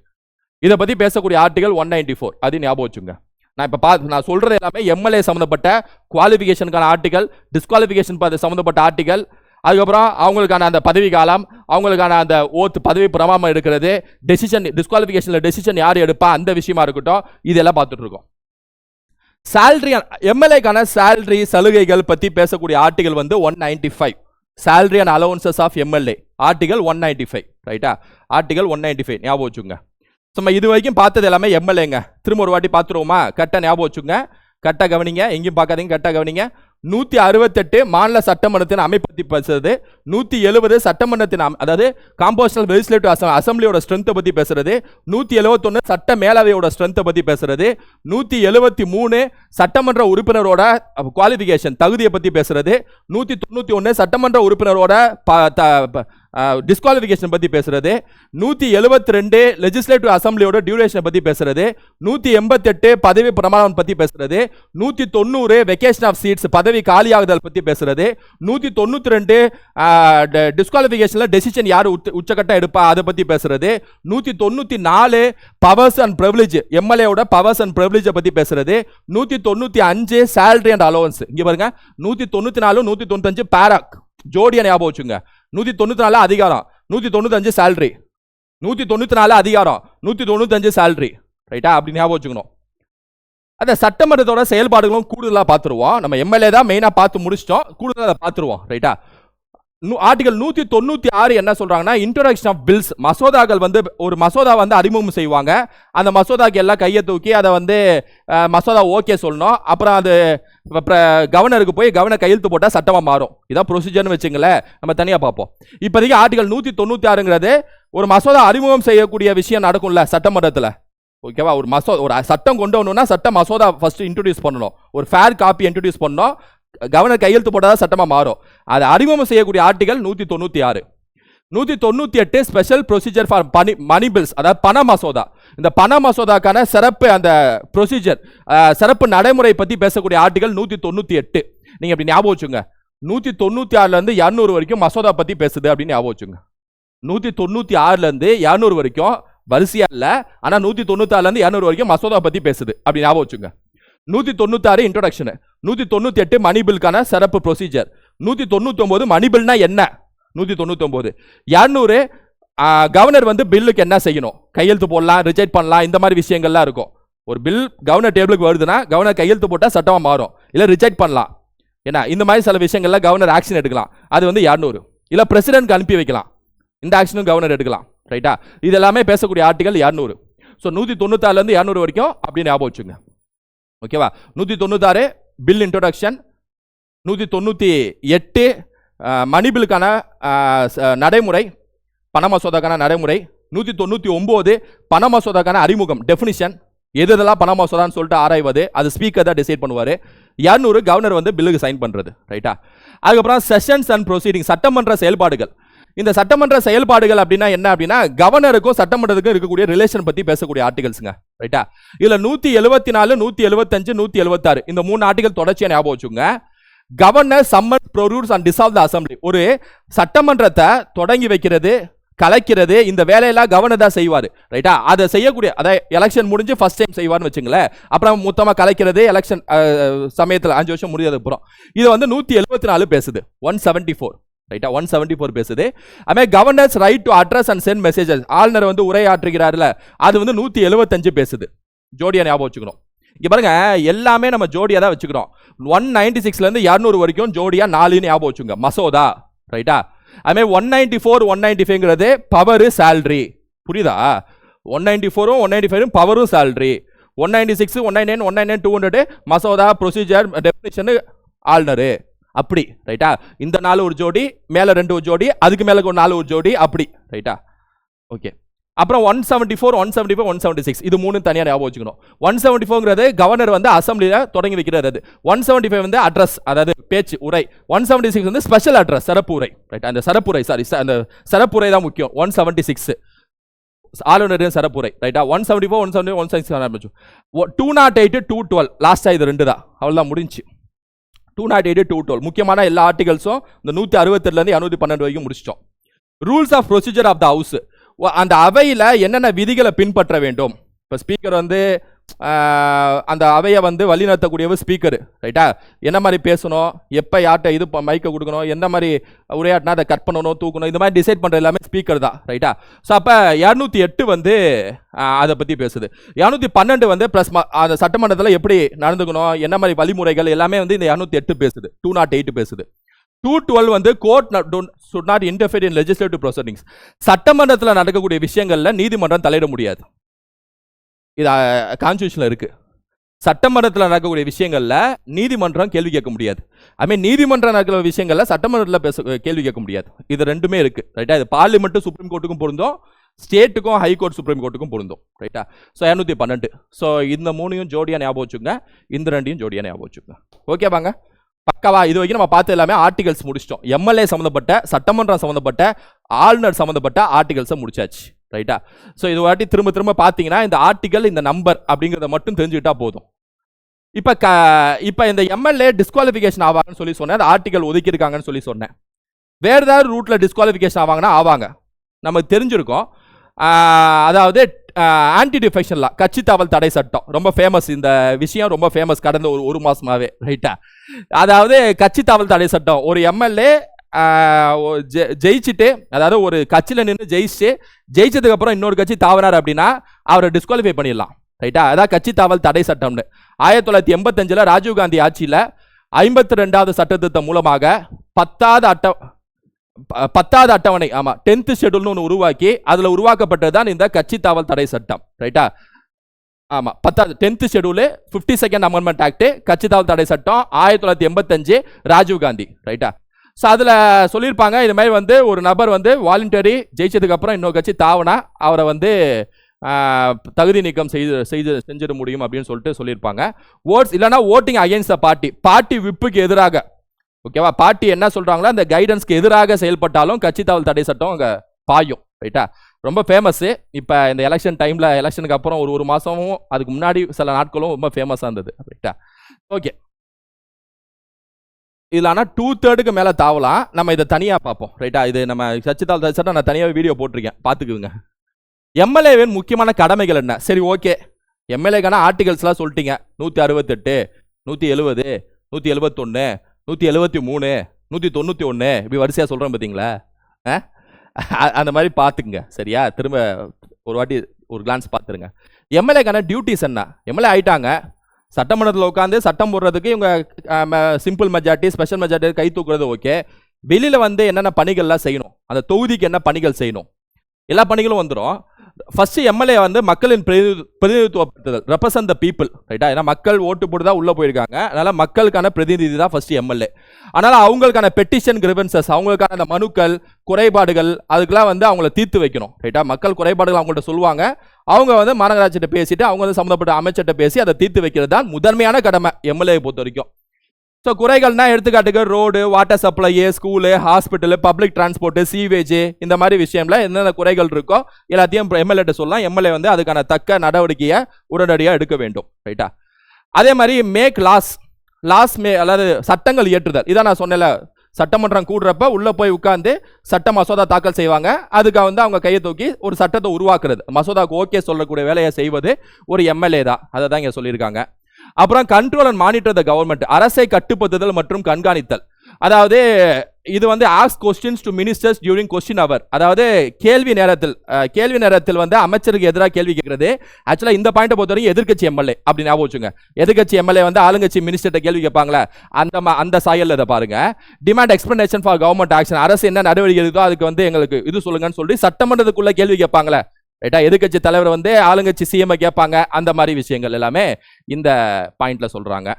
இதை பத்தி பேசக்கூடிய ஆர்டிகல் 194. அது ஞாபகம் வச்சுங்க. நான் சொல்றது எல்லாமே எம்எல்ஏ சம்பந்தப்பட்ட குவாலிஃபிகேஷனுக்கான ஆர்டிகல், டிஸ்குவாலிஃபிகேஷன் சம்பந்தப்பட்ட ஆர்டிகல், அதுக்கப்புறம் அவங்களுக்கான அந்த பதவி காலம், அவங்களுக்கான அந்த ஓத் பதவி பிரமாணம் எடுக்கிறது, டெசிஷன் டிஸ்குவாலிஃபிகேஷன்ல டெசிஷன் யார் எடுப்பா அந்த விஷயமா இருக்கட்டும், இதெல்லாம் பார்த்துட்டு இருக்கோம். சேலரி, எம்எல்ஏக்கான சேலரி சலுகைகள் பத்தி பேசக்கூடிய ஆர்டிகல் வந்து 195. Salary and allowances of MLA, article 195. ரைட்டா, ஆர்டிகல் 195 ஞாபகம் வச்சுங்க. சும்மா இது வரைக்கும் பார்த்தது எல்லாமே எம்எல்ஏங்க. திரும்ப ஒரு வாட்டி பார்த்துருவோமா? கரெக்டாக ஞாபகம் வச்சுங்க, கரெக்டாக கவனிங்க, எங்கேயும் பார்க்காதீங்க, கரெக்டாக கவனிங்க. 168 மாநில சட்டமன்றத்தின் அமைப்பு பற்றி பேசுறது, 170 சட்டமன்றத்தின் அதாவது காம்போசிஷனல் லெஜிஸ்லேட்டிவ் அசம்பிளியோட ஸ்ட்ரென்த்தை பற்றி பேசுறது, 171 சட்ட மேலவையோட ஸ்ட்ரென்த்தை பற்றி பேசுறது, 173 சட்டமன்ற உறுப்பினரோட குவாலிஃபிகேஷன் தகுதியை பற்றி பேசுறது, 191 சட்டமன்ற உறுப்பினரோட டிஸ்குவாலிஃபிகேஷன் பற்றி பேசுறது, 172 லெஜிஸ்லேட்டிவ் அசம்பிளியோட டியூரேஷனை பற்றி பேசுறது, 188 பதவி பிரமாணம் பற்றி பேசுறது, 190 வெக்கேஷன் ஆஃப் சீட்ஸ் பதவி காலியாகுதல் பற்றி பேசுறது, 192 டிஸ்குவாலிஃபிகேஷன்ல டெசிஷன் யார் உச்சகட்டம் எடுப்பா அதை பற்றி பேசுறது, 194 பவர்ஸ் அண்ட் பிரிவிலேஜ் எம்எல்ஏவோட பவர்ஸ் அண்ட் பிரிவிலேஜ் பற்றி பேசுறது, 195 சேலரி அண்ட் அலோவன்ஸ். இங்க பாருங்க 194 195 பேராக் ஜோடியா ஞாபகம் வச்சுங்க. 194 அதிகாரம், 195 சேலரி, 194 அதிகாரம், 195 சேலரி, ரைட்டா? அப்படி ஞாபகம் வச்சுக்கணும். அந்த சட்டமன்றத்தோட செயல்பாடுகளும் கூடுதலாக பார்த்துருவோம். நம்ம எம்எல்ஏ தான் மெயினாக பார்த்து முடிச்சிட்டோம், கூடுதலாக பார்த்துருவோம், ரைட்டா? ஆர்டிகல் 196 என்ன சொல்றாங்கன்னா, இன்ட்ரோடக்ஷன் ஆஃப் பில்ஸ், மசோதாக்கள் வந்து ஒரு மசோதா வந்து அறிமுகம் செய்வாங்க. அந்த மசோதாக்கு எல்லாம் கையை தூக்கி அதை வந்து மசோதா ஓகே சொல்லணும். அப்புறம் அது கவர்னருக்கு போய் கவர்னர் கையெழுத்து போட்டால் சட்டமாக மாறும். இதான் ப்ரொசீஜர்னு வச்சுங்களேன், நம்ம தனியாக பார்ப்போம். இப்போதைக்கு ஆர்டிகல் 196ங்கிறது ஒரு மசோதா அறிமுகம் செய்யக்கூடிய விஷயம் நடக்கும்ல சட்டமன்றத்தில், ஓகேவா? ஒரு சட்டம் கொண்டு வரணும்னா சட்ட மசோதா ஃபர்ஸ்ட் இன்ட்ரோடியூஸ் பண்ணணும், ஒரு ஃபேர் காப்பி இன்ட்ரோடியூஸ் பண்ணணும், கவர்னர் கையெழுத்து போட்டதா சட்டமா மாறும். அது அறிமுகம் செய்யக்கூடிய article 196. 198 special procedure for money bills, அதாவது பண மசோதா. இந்த பண மசோதாக்கான சிறப்பு அந்த ப்ரொசீஜர் சிறப்பு நடைமுறை பத்தி பேசக்கூடிய ஆர்டிகல் 198. நீங்க அப்படி ஞாபகம் வச்சுங்க. 196ல இருந்து 200 வரைக்கும் மசோதா பத்தி பேசுது அப்படின்னு ஞாபகம் வச்சுங்க. 196ல இருந்து 200 வரைக்கும் வரிசையா இல்ல, ஆனா 196ல இருந்து 200 வரைக்கும் மசோதா பத்தி பேசுது அப்படி ஞாபகம் வச்சுங்க. 196 இன்ட்ரோடக்ஷன், 198 மணி பில்கான சிறப்பு ப்ரொசீஜர், 199 மணி பில்னா என்ன, 199 200 கவர்னர் வந்து பில்லுக்கு என்ன செய்யணும், கையெழுத்து போடலாம், ரிஜெக்ட் பண்ணலாம், இந்த மாதிரி விஷயங்கள்லாம் இருக்கும். ஒரு பில் கவர்னர் டேபிளுக்கு வருதுன்னா கவர்னர் கையெழுத்து போட்டால் சட்டமா மாறும், இல்ல ரிஜெக்ட் பண்ணலாம். ஏன்னா இந்த மாதிரி சில விஷயங்கள்ல கவர்னர் ஆக்ஷன் எடுக்கலாம், அது வந்து 200. இல்ல பிரசிடென்ட்க்கு அனுப்பி வைக்கலாம், இந்த ஆக்ஷனும் கவர்னர் எடுக்கலாம், ரைட்டா? இது எல்லாமே பேசக்கூடிய ஆர்டிகல் 200. ஸோ 196ல இருந்து 200 வரைக்கும் அப்படின்னு ஞாபகம் வச்சுங்க, ஓகேவா? 196 பில் இன்ட்ரோடக்ஷன், 198 மணி பில்லுக்கான நடைமுறை, பண மசோதாக்கான நடைமுறை, 199 பண மசோதாக்கான அறிமுகம் டெஃபினிஷன், எதெல்லாம் பண மசோதான்னு சொல்லிட்டு ஆராய்வது, அது ஸ்பீக்கர் தான் டிசைட் பண்ணுவார். 200 கவர்னர் வந்து பில்லுக்கு சைன் பண்றது, ரைட்டா? அதுக்கப்புறம் செஷன்ஸ் அண்ட் ப்ரொசீடிங், சட்டமன்ற செயல்பாடுகள். இந்த சட்டமன்ற செயல்பாடுகள் அப்படின்னா என்ன அப்படின்னா, கவர்னருக்கும் சட்டமன்றத்துக்கும் இருக்கக்கூடிய ரிலேஷன் பத்தி பேசக்கூடிய ஆர்டிகல்ஸ்ங்க, ரைட்டா? இதுல 174 175 176 இந்த 3 ஆர்டிகல் தொடர்ச்சியா ஞாபகம் வச்சுங்க. Governor summon produce and dissolve the assembly, ஒரு சட்டமன்றத்தை தொடங்கி வைக்கிறது, கலைக்கிறது, இந்த வேலையெல்லாம் கவர்னர் தான் செய்வார், ரைட்டா? அதை செய்யக்கூடிய, அதாவது எலெக்ஷன் முடிஞ்சு ஃபர்ஸ்ட் டைம் செய்வார்னு வச்சுங்களேன். அப்புறம் மொத்தமாக கலைக்கிறது எலெக்ஷன் சமயத்தில் 5 வருஷம் முடியாத அப்புறம். இது வந்து 174 பேசுது, 174, ரைட்டா? 174 பேசுது. அதுமாதிரி governor's right to address and send messages, ஆளுநர் வந்து உரையாற்றுகிறார்ல, அது வந்து 175 பேசுது. ஜோடியா ஞாபகம் வச்சுக்கணும். இங்க பாருங்க, எல்லாமே நம்ம ஜோடியா தான் வச்சுக்கிறோம். 196ல இருந்து 200 வரைக்கும் ஜோடியா 4 ஞாபகம் வச்சுங்க, மசோதா, ரைட்டா? அதுமாதிரி 194 195ங்கிறது பவர் சேலரி, புரியுதா? 194 195 பவரும் சேலரி, 196 199 199 200 மசோதா ப்ரொசீஜர் டெஃபினிஷன் ஆளுநரு, அப்படி, ரைட்டா? இந்த 4 ஒரு ஜோடி, மேல 2 ஒரு ஜோடி, அதுக்கு மேல 4 ஒரு ஜோடி, அப்படி, ரைட்டா? ஓகே. அப்புறம் 174 175 176 இது 3 தனியா ஞாபகம் வச்சுக்கணும். 174ங்கிறது கவர்னர் வந்து அசெம்பிளில தொடங்கி வைக்கிறது, 175 வந்து அட்ரஸ், அதாவது பேச்சு உரை, 176 வந்து ஸ்பெஷல் அட்ரஸ், சிறப்பு உரை, ரைட்டா? அந்த சிறப்புரை, சாரி, அந்த சிறப்புரை தான் முக்கியம். 176 ஆளுநரின் சிறப்புரை, ரைட்டா? 174 175 176 ஆரம்பிச்சு. 208 212 லாஸ்டா இது 2 தான், அவ்வளவுதான் முடிஞ்சு. 208 212 முக்கியமான எல்லா ஆர்டிகல்ஸும் இந்த 168ல இருந்து 212 வரைக்கும் முடிச்சிட்டோம். Rules of procedure of the house, அந்த அவையில் என்னென்ன விதிகளை பின்பற்ற வேண்டும். இப்போ ஸ்பீக்கர் வந்து அந்த அவையை வந்து வழிநடத்தக்கூடியவர் ஸ்பீக்கர், ரைட்டா? என்ன மாதிரி பேசணும், எப்போ யார்கிட்ட இது மைக்கை கொடுக்கணும், எந்த மாதிரி உரையாட்டினா அதை கட் பண்ணணும், தூக்கணும், இந்த மாதிரி டிசைட் பண்ணுற எல்லாமே ஸ்பீக்கர் தான், ரைட்டா? ஸோ அப்போ 208 வந்து அதை பற்றி பேசுது. 212 வந்து ப்ளஸ் அந்த சட்டமன்றத்தில் எப்படி நடந்துக்கணும், என்ன மாதிரி வழிமுறைகள் எல்லாமே வந்து இந்த 208 பேசுது, 208 பேசுது. 212 வந்து court should not interfere in legislative proceedings, சட்டமன்றத்தில் நடக்கக்கூடிய விஷயங்கள்ல நீதிமன்றம் தலையிட முடியாது, இது கான்ஸ்டியூஷன்ல இருக்கு. சட்டமன்றத்தில் நடக்கக்கூடிய விஷயங்கள்ல நீதிமன்றம் கேள்வி கேட்க முடியாது. நீதிமன்றம் நடக்கிற விஷயங்கள்ல சட்டமன்றத்தில் கேள்வி கேட்க முடியாது. இது ரெண்டுமே இருக்கு. ரைட்டா? இது பார்லிமெண்ட் சுப்ரீம் கோர்ட்டுக்கும் பொருந்தும், ஸ்டேட்டுக்கும் ஹைகோர்ட் சுப்ரீம் கோர்ட்டுக்கும் பொருந்தும். ரைட்டா? ஸோ 212. ஸோ இந்த 3 ஜோடியா ஞாபகம் வச்சுங்க, இந்த 2 ஜோடியா ஞாபகம் வச்சுங்க. ஓகே வாங்க, பக்கவா. இது வரைக்கும் நம்ம பார்த்து எல்லாமே ஆர்டிகல்ஸ் முடிச்சிட்டோம். எம்எல்ஏ சம்மந்தப்பட்ட, சட்டமன்றம் சம்மந்தப்பட்ட, ஆளுநர் சம்மந்தப்பட்ட ஆர்டிகல்ஸை முடிச்சாச்சு. ரைட்டா? ஸோ இது வாட்டி திரும்ப திரும்ப பார்த்தீங்கன்னா இந்த ஆர்டிகல், இந்த நம்பர் அப்படிங்கிறத மட்டும் தெரிஞ்சுக்கிட்டா போதும். இப்போ இந்த எம்எல்ஏ டிஸ்குவாலிஃபிகேஷன் ஆவாங்கன்னு சொல்லி சொன்னேன். அந்த ஆர்டிகல் ஒதுக்கியிருக்காங்கன்னு சொல்லி சொன்னேன். வேறு ஏதாவது ரூட்ல டிஸ்குவாலிஃபிகேஷன் ஆவாங்கன்னா ஆவாங்க, நமக்கு தெரிஞ்சிருக்கும். அதாவது ஆன்டி டிஃபெக்ஷன் லா, கட்சி தாவல் தடை சட்டம் ரொம்ப ஃபேமஸ். இந்த விஷயம் ரொம்ப ஃபேமஸ் கடந்த ஒரு மாசமாவே. ரைட்டா? அதாவது கட்சி தாவல் தடை சட்டம், ஒரு எம்எல்ஏ ஜெயிச்சுட்டு, அதாவது ஒரு கட்சியில் நின்று ஜெயிச்சதுக்கு அப்புறம் இன்னொரு கட்சி தாவனார் அப்படின்னா அவரை டிஸ்குவாலிஃபை பண்ணிடலாம். ரைட்டா? அதான் கட்சி தாவல் தடை சட்டம்னு 1985 ராஜீவ்காந்தி ஆட்சியில் 52வது சட்டத்திட்டம் மூலமாக 10வது அட்டவணை, 10th ஷெட்யூல்னு ஒன்று உருவாக்கி அதுல உருவாக்கப்பட்டது தான் இந்த கட்சி தாவல் தடை சட்டம். ரைட்டா? 10th schedule 52nd amendment act, கட்சி தாவல் தடை சட்டம் 1985 ராஜீவ்காந்தி. ரைட்டா? ஸோ அதில் சொல்லியிருப்பாங்க, இது மாதிரி ஒரு நபர் வாலண்டரி ஜெயிச்சதுக்கு அப்புறம் இன்னொரு கட்சி தாவனா அவரை தகுதி நீக்கம் செஞ்சிட முடியும் அப்படின்னு சொல்லியிருப்பாங்க. ஓட்ஸ் இல்லைன்னா ஓட்டிங் அகைன்ஸ்ட் த பார்ட்டி விப்புக்கு எதிராக, ஓகேவா, பார்ட்டி என்ன சொல்றாங்களோ அந்த கைடன்ஸ்க்கு எதிராக செயல்பட்டாலும் கட்சி தாவல் தடை சட்டம் அங்கே பாயும். ரைட்டா? ரொம்ப ஃபேமஸ். இப்போ இந்த எலெக்ஷன் டைம்ல, எலெக்ஷனுக்கு அப்புறம் ஒரு மாசமும் அதுக்கு முன்னாடி சில நாட்களும் ரொம்ப ஃபேமஸாக இருந்தது. ரைட்டா? ஓகே, இதில் ஆனால் 2/3 மேலே தாவலாம். நம்ம இதை தனியாக பார்ப்போம். ரைட்டா? இது நம்ம கட்சி தாவல் தடை சட்டம் நான் தனியாக வீடியோ போட்டிருக்கேன், பார்த்துக்குங்க. எம்எல்ஏவின் முக்கியமான கடமைகள் என்ன? சரி, ஓகே, எம்எல்ஏக்கான ஆர்டிகல்ஸ்லாம் சொல்லிட்டீங்க. 168, 170, 171, 173, 191 இப்படி வரிசையாக சொல்கிறேன் பார்த்தீங்களா? அந்த மாதிரி பார்த்துக்குங்க. சரியா? திரும்ப ஒரு வாட்டி ஒரு கிளான்ஸ் பார்த்துருங்க. எம்எல்ஏக்கான டியூட்டிஸ் என்ன? எம்எல்ஏ ஆயிட்டாங்க, சட்டமன்றத்தில் உட்காந்து சட்டம் போடுறதுக்கு இவங்க சிம்பிள் மெஜாரிட்டி, ஸ்பெஷல் மெஜாரிட்டி கை தூக்குறது ஓகே. வெளியில் என்னென்ன பணிகள்லாம் செய்யணும், அந்த தொகுதிக்கு என்ன பணிகள் செய்யணும், எல்லா பணிகளும் வந்துடும். ஃபர்ஸ்ட் எம்எல்ஏ மக்களின் பிரதிநிதித்துவப்படுத்துதல், ரெப்ரசன்ட் த பீப்புள். ரைட்டா? ஏன்னா மக்கள் ஓட்டு போட்டு தான் உள்ள போயிருக்காங்க, அதனால மக்களுக்கான பிரதிநிதி தான் ஃபர்ஸ்ட் எம்எல்ஏ. அதனால அவங்களுக்கான பெட்டிஷன், கிரிவன்சஸ், அவங்களுக்கான அந்த மனுக்கள், குறைபாடுகள், அதுக்கெல்லாம் அவங்கள தீர்த்து வைக்கணும். ரைட்டா? மக்கள் குறைபாடுகள் அவங்கள்ட்ட சொல்லுவாங்க, அவங்க மாநகராட்சியிட்ட பேசிட்டு அவங்க சம்மந்தப்பட்ட அமைச்சர்கிட்ட பேசி அதை தீர்த்து வைக்கிறது தான் முதன்மையான கடமை எம்எல்ஏ பொறுத்த வரைக்கும். ஸோ குறைகள்னா எடுத்துக்காட்டுக்கு road, water supply, school, hospital, public transport, sewage, இந்த மாதிரி விஷயம்ல என்னென்ன குறைகள் இருக்கோ எல்லாத்தையும் எம்எல்ஏ சொல்லலாம். எம்எல்ஏ அதுக்கான தக்க நடவடிக்கையை உடனடியாக எடுக்க வேண்டும். ரைட்டா? அதே மாதிரி மேக் லாஸ் அதாவது சட்டங்கள் இயற்றுதல். இதான் நான் சொன்னேன்ல, சட்டமன்றம் கூடுறப்ப உள்ள போய் உட்கார்ந்து சட்ட மசோதா தாக்கல் செய்வாங்க. அதுக்கு அவங்க கையை தூக்கி ஒரு சட்டத்தை உருவாக்குறது, மசோதாவுக்கு ஓகே சொல்லக்கூடிய வேலையை செய்வது ஒரு எம்எல்ஏ தான். அதை தான் இங்கே சொல்லியிருக்காங்க. அப்புறம் control and monitor the government, அரசை கட்டுப்படுத்துதல் மற்றும் கண்காணித்தல். அதாவது இது ask questions to ministers during question hour, அதாவது கேள்வி நேரத்தில் அமைச்சருக்கு எதிராக கேள்வி கேட்கறது. ஆக்சுவலா இந்த பாயிண்ட் பொறுத்தவரைக்கும் எதிர்கட்சி எம்எல்ஏ அப்படி ஞாபகம் வச்சுங்க. எதிர்கட்சி எம்எல்ஏ ஆளுங்கட்சி மினிஸ்டர்கிட்ட கேள்வி கேட்பாங்களா, அந்த சாயல்ல இதை பாருங்க. Demand explanation for government action, அரசு என்ன நடவடிக்கை எடுத்தோ அதுக்கு எங்களுக்கு இது சொல்லுங்கன்னு சொல்லி சட்டமன்றத்துக்குள்ள கேள்வி கேட்பாங்களே. ரைட்டா? எதிர்கட்சி தலைவர் ஆளுங்கட்சி சிஎம் கேட்பாங்க. அந்த மாதிரி விஷயங்கள் எல்லாமே இந்த பாயிண்ட்ல சொல்றாங்க.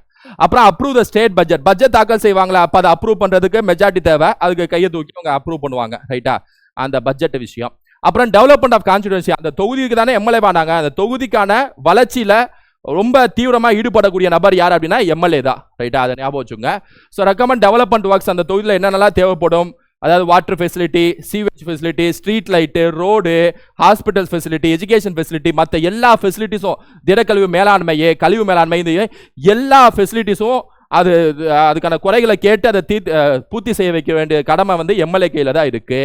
அப்புறம் அப்ரூவ் த ஸ்டேட் பட்ஜெட் தாக்கல் செய்வாங்களா, அப்ப அதை அப்ரூவ் பண்றதுக்கு மெஜாரிட்டி தேவை, அதுக்கு கையை தூக்கி அவங்க அப்ரூவ் பண்ணுவாங்க. ரைட்டா? அந்த பட்ஜெட் விஷயம். அப்புறம் டெவலப்மெண்ட் ஆஃப் கான்ஸ்டிட்யூன்சி, அந்த தொகுதிக்கு தானே எம்எல்ஏ ஆனாங்க, அந்த தொகுதிக்கான வளர்ச்சியில ரொம்ப தீவிரமா ஈடுபடக்கூடிய நபர் யார் அப்படின்னா எம்எல்ஏ தான். ரைட்டா? அதை ஞாபகம் வச்சுங்க. ஸோ ரெக்கமெண்ட் டெவலப்மெண்ட் ஒர்க்ஸ், அந்த தொகுதியில் என்னென்னலாம் தேவைப்படும், அதாவது water facility, sewage facility, street light, road, hospital facility, education facility, மற்ற எல்லா ஃபெசிலிட்டிஸும், திடக்கழிவு மேலாண்மை, கழிவு மேலாண்மை, இந்த எல்லா ஃபெசிலிட்டிஸும் அதுக்கான குறைகளை கேட்டு அதை பூர்த்தி செய்ய வைக்க வேண்டிய கடமை எம்எல்ஏ கையில் தான் இருக்கு.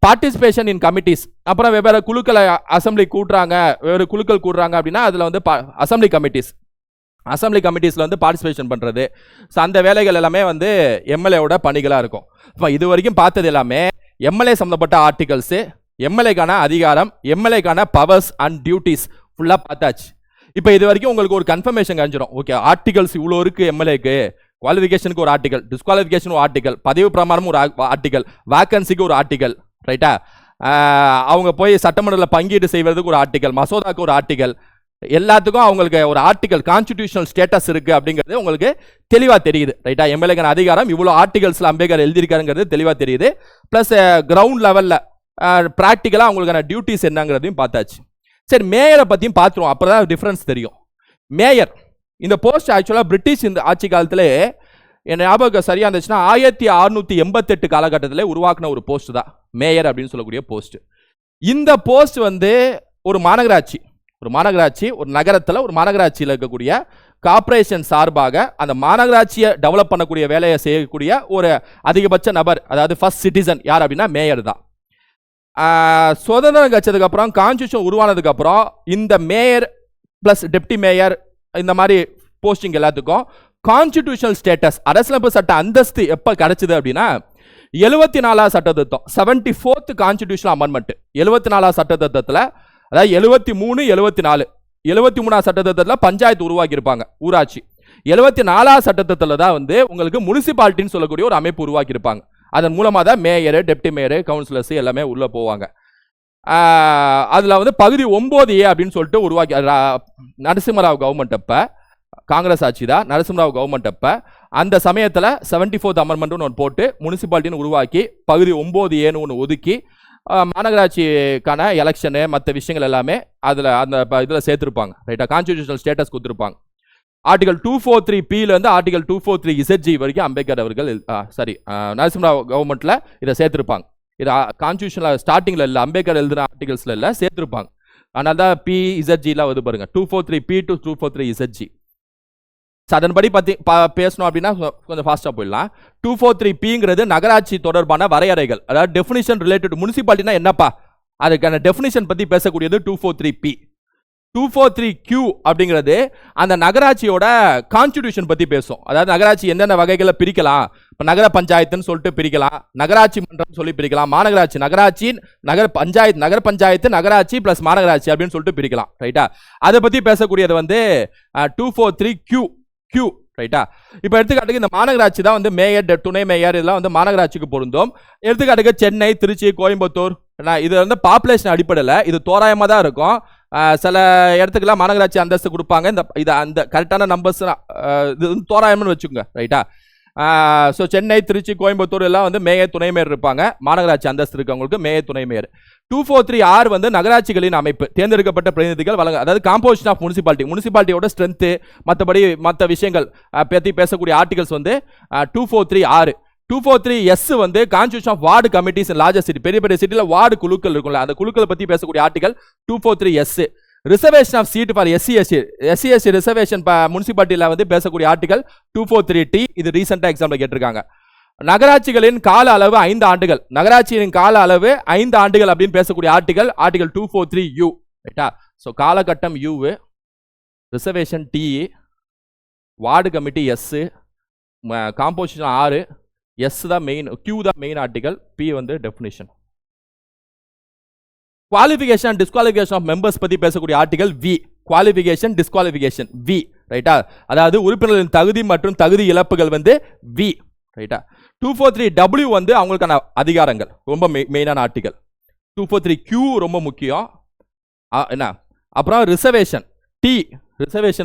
பார்ட்டிசிபேஷன் இன் கமிட்டிஸ், அப்புறம் வெவ்வேறு குழுக்களை அசம்பிளி கூட்டுறாங்க, வெவ்வேறு குழுக்கள் கூடுறாங்க அப்படின்னா அதில் அசம்பிளி கமிட்டிஸில் பார்ட்டிசிபேஷன் பண்ணுறது. ஸோ அந்த வேலைகள் எல்லாமே எம்எல்ஏவோட பணிகளாக இருக்கும். இப்போ இது வரைக்கும் பார்த்தது எல்லாமே எம்எல்ஏ சம்மந்தப்பட்ட ஆர்டிகல்ஸு, எம்எல்ஏக்கான அதிகாரம், எம்எல்ஏக்கான பவர்ஸ் அண்ட் டியூட்டிஸ் ஃபுல்லாக பார்த்தாச்சு. இப்போ இது வரைக்கும் உங்களுக்கு ஒரு கன்ஃபர்மேஷன் கிடைச்சிடும். ஓகே, ஆர்டிகல்ஸ் இவ்வளோ இருக்குது எம்எல்ஏக்கு, குவாலிஃபிகேஷனுக்கு ஒரு ஆர்டிகல், டிஸ்குவாலிஃபிகேஷன் ஒரு ஆர்டிகல், பதவி பிரமாணம் ஒரு ஆர்டிகல், வேக்கன்சிக்கு ஒரு ஆர்டிகல். ரைட்டா? அவங்க போய் சட்டமன்றத்தில் பங்கீடு செய்வதற்கு ஒரு ஆர்டிகல், மசோதாக்கு ஒரு ஆர்டிகல், எல்லாத்துக்கும் அவங்களுக்கு ஒரு ஆர்டிகல் கான்ஸ்டிடியூஷனல் ஸ்டேட்டஸ் இருக்கு அப்படிங்கிறது உங்களுக்கு தெளிவா தெரியுது. ரைட்டா, எம்எல்ஏக்கான அதிகாரம் இவ்வளவு ஆர்டிகல்ஸ்ல அம்பேத்கர் எழுதியிருக்காருங்கிறது தெளிவா தெரியுது. பிளஸ் கிரவுண்ட் லெவல்ல பிராக்டிக்கலா அவங்களுக்கான டியூட்டிஸ் என்னங்கிறதையும் பார்த்தாச்சு. சரி, மேயரை பத்தியும் பார்த்துருவோம், அப்பதான் டிஃபரன்ஸ் தெரியும். மேயர் இந்த போஸ்ட் ஆக்சுவலா பிரிட்டிஷ் இந்த ஆட்சி காலத்திலே என் ஞாபகம் சரியா இருந்துச்சுன்னா 1688 காலகட்டத்தில் உருவாக்கின ஒரு போஸ்ட் தான் மேயர் அப்படின்னு சொல்லக்கூடிய போஸ்ட். இந்த போஸ்ட் வந்து ஒரு மாநகராட்சி ஒரு நகரத்தில் ஒரு மாநகராட்சியில் இருக்கக்கூடிய கார்பரேஷன் சார்பாக அந்த மாநகராட்சியை டெவலப் பண்ணக்கூடிய வேலையை செய்யக்கூடிய ஒரு அதிகபட்ச நபர், அதாவது ஃபர்ஸ்ட் சிட்டிசன் யார் அப்படின்னா மேயர் தான். சுதந்திரம் கட்சதுக்கு அப்புறம் கான்ஸ்டியூஷன் உருவானதுக்கு அப்புறம் இந்த மேயர் பிளஸ் டெப்டி மேயர் இந்த மாதிரி போஸ்டிங் எல்லாத்துக்கும் கான்ஸ்டிடியூஷனல் ஸ்டேட்டஸ் அரசியலமைப்பு சட்ட அந்தஸ்து எப்ப கிடைச்சது அப்படின்னா 74வது சட்ட திருத்தம் 74th கான்ஸ்டிடியூஷனல் அமெண்ட்மெண்ட் 74வது சட்ட திருத்தத்தில், அதாவது 73 74 73வது சட்ட திருத்தத்தில் பஞ்சாயத்து உருவாக்கி இருப்பாங்க, ஊராட்சி. 74வது சட்ட திருத்தத்தில் தான் வந்து உங்களுக்கு முனிசிபாலிட்டின்னு சொல்லக்கூடிய ஒரு அமைப்பு உருவாக்கி இருப்பாங்க. அதன் மூலமாக தான் மேயர் டெப்டி மேயர் கவுன்சிலர்ஸ் எல்லாமே உள்ள போவாங்க. அதில் வந்து பகுதி 9A அப்படின்னு சொல்லிட்டு உருவாக்கி நரசிம்மராவ் கவர்மெண்ட் அப்ப காங்கிரஸ் ஆட்சி தான், நரசிம்மராவ் கவர்மெண்ட் அப்ப அந்த சமயத்தில் 74th அமெண்ட்மெண்ட் ஒன்று போட்டு முனிசிபாலிட்டின்னு உருவாக்கி பகுதி 9Aன்னு ஒன்று ஒதுக்கி மாநகராட்சிக்கான எலெக்ஷனு மற்ற விஷயங்கள் எல்லாமே அதில் அந்த இதில் சேர்த்துருப்பாங்க. ரைட்டா, கான்ஸ்டிடியூஷனல் ஸ்டேட்டஸ் கொடுத்துருப்பாங்க. ஆர்டிகல் 243Pலேருந்து ஆர்டிகல் 243ZG வரைக்கும் அம்பேத்கர் அவர்கள் நரசிம்மராவ் கவர்மெண்ட்டில் இதை சேர்த்துருப்பாங்க. இது கான்ஸ்டியூஷனில் ஸ்டார்டிங்கில் இல்லை, அம்பேத்கர் எழுதுன ஆர்டிகல்ஸில் இல்லை, சேர்த்துருப்பாங்க. அதனால தான் PZGலாம் வந்து பாருங்க 243P to 243ZG. அதன்படி பற்றி பேசணும் அப்படின்னா கொஞ்சம் ஃபாஸ்ட்டாக போயிடலாம். 243Pங்கிறது நகராட்சி தொடர்பான வரையறைகள், அதாவது டெஃபினிஷன் ரிலேட்டட். முனிசிபாலிட்டினா என்னப்பா, அதுக்கான டெஃபினிஷன் பற்றி பேசக்கூடியது 243P. 243Q அப்படிங்கிறது அந்த நகராட்சியோட கான்ஸ்டிடியூஷன் பற்றி பேசும். அதாவது நகராட்சி எந்தெந்த வகைகளை பிரிக்கலாம், இப்போ நகர பஞ்சாயத்துன்னு சொல்லிட்டு பிரிக்கலாம், நகராட்சி மன்றம் சொல்லி பிரிக்கலாம், மாநகராட்சி நகராட்சி நகர பஞ்சாயத்து நகராட்சி பிளஸ் மாநகராட்சி அப்படின்னு சொல்லிட்டு பிரிக்கலாம். ரைட்டா, அதை பற்றி பேசக்கூடியது வந்து 243Q. ரைட்டா, இப்போ எடுத்துக்காட்டுக்கு இந்த மாநகராட்சி தான் வந்து மேயர் துணை மேயர் இதெல்லாம் வந்து மாநகராட்சிக்கு பொருந்தும். எடுத்துக்காட்டுக்கு சென்னை, திருச்சி, கோயம்புத்தூர், இது வந்து பாப்புலேஷன் அடிப்படையில் இது தோராயமாக தான் இருக்கும். சில இடத்துக்குலாம் மாநகராட்சி அந்தஸ்து கொடுப்பாங்க. இது அந்த கரெக்டான நம்பர்ஸ் இது வந்து தோராயம்னு வச்சுக்கோங்க. ரைட்டா, ஸோ சென்னை, திருச்சி, கோயம்புத்தூர் எல்லாம் வந்து மேயர் துணை மேயர் இருப்பாங்க. மாநகராட்சி அந்தஸ்து இருக்கவங்களுக்கு மேயர் துணை மேயர். 243R வந்து நகராட்சிகளின் அமைப்பு, தேர்ந்தெடுக்கப்பட்ட பிரதிநிதிகள் வழங்க, அதாவது காம்போசிஷன் ஆஃப் முனிசிபாலிட்டியோட ஸ்ட்ரென்த்து மற்றபடி மற்ற விஷயங்கள் பற்றி பேசக்கூடிய ஆர்டிகல்ஸ் வந்து 243R. 243S வந்து constitution of ward committees in larger city, பெரிய பெரிய சிட்டியில் வார்டு குழுக்கள் இருக்கும்ல, அந்த குழுக்களை பற்றி பேசக்கூடிய article 243S. Reservation of seat for SC/SC reservation முனிசிபாலிட்டியில் வந்து பேசக்கூடிய ஆர்டிகல் 243T. இது ரீசெண்டாக எக்ஸாம்பிள் கேட்டிருக்காங்க. நகராட்சிகளின் கால அளவு 5 ஆண்டுகள், நகராட்சியின் கால அளவு 5 ஆண்டுகள் அப்படின்னு பேசக்கூடிய ஆர்டிகல் 243U. ரைட்டா, ஸோ காலகட்டம் U, reservation T, ward committee S, composition R, S தான் மெயின், Q தான் மெயின் ஆர்டிகல், P வந்து definition. Qualification disqualification of members பற்றி பேசக்கூடிய article V. Qualification disqualification V. ரைட்டா, அதாவது உறுப்பினர்களின் தகுதி மற்றும் தகுதி இழப்புகள் வந்து V. ரைட்டா, 243W வந்து அவங்களுக்கான அதிகாரங்கள், ரொம்ப மெயினான ஆர்டிகல். 243Q ரொம்ப முக்கியம். என்ன அப்புறம் ரிசர்வேஷன்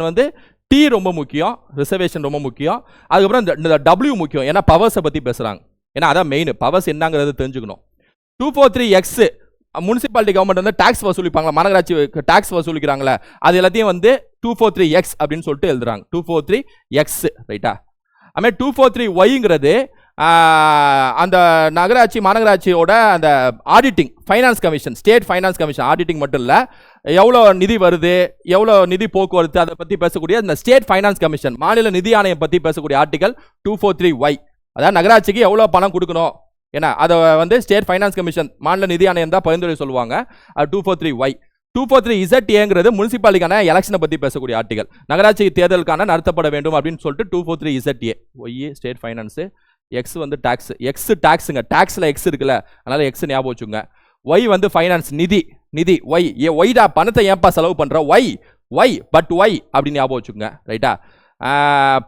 வந்து T ரொம்ப முக்கியம், ரிசர்வேஷன் ரொம்ப முக்கியம். அதுக்கப்புறம் இந்த W முக்கியம், ஏன்னா பவர்ஸை பற்றி பேசுகிறாங்க, ஏன்னா அதான் மெயின், பவர்ஸ் என்னங்கிறது தெரிஞ்சுக்கணும். 243X முனிசிபாலிட்டி கவர்மெண்ட் வந்து டாக்ஸ் வசூலிப்பாங்களா, மாநகராட்சி டாக்ஸ் வசூலிக்கிறாங்களே, அது எல்லாத்தையும் வந்து 243X அப்படின்னு சொல்லிட்டு எழுதுறாங்க. 243X. ரைட்டா, அதுமாதிரி 243Yங்கிறது அந்த நகராட்சி மாநகராட்சியோட அந்த auditing finance commission, state finance commission auditing மட்டும் இல்லை, எவ்வளோ நிதி வருது, எவ்வளோ நிதி போக்குவரத்து, அதை பற்றி பேசக்கூடிய இந்த ஸ்டேட் ஃபைனான்ஸ் கமிஷன், மாநில நிதி ஆணையம் பற்றி பேசக்கூடிய ஆர்டிகல் 243Y. அதாவது நகராட்சிக்கு எவ்வளோ பணம் கொடுக்கணும், ஏன்னா அதை வந்து ஸ்டேட் ஃபைனான்ஸ் கமிஷன், மாநில நிதி ஆணையம் தான் பரிந்துரை சொல்லுவாங்க. 243Y. 243ZAங்கிறது முனிசிபாலிட்டிக்கான எலெக்ஷனை பற்றி பேசக்கூடிய ஆர்டிகல், நகராட்சி தேர்தலுக்கான நடத்தப்பட வேண்டும் அப்படின்னு சொல்லிட்டு 243ZA. Y state finance, X வந்து டாக்ஸ், X டாக்ஸுங்க, டாக்ஸில் X இருக்குல்ல, அதனால X ஞாபகம் வச்சுங்க. Y வந்து ஃபைனான்ஸ், நிதி. ஒய்டா பணத்தை ஏன்பா செலவு பண்ணுற, ஒய் அப்படின்னு ஞாபகம் வச்சுங்க. ரைட்டா,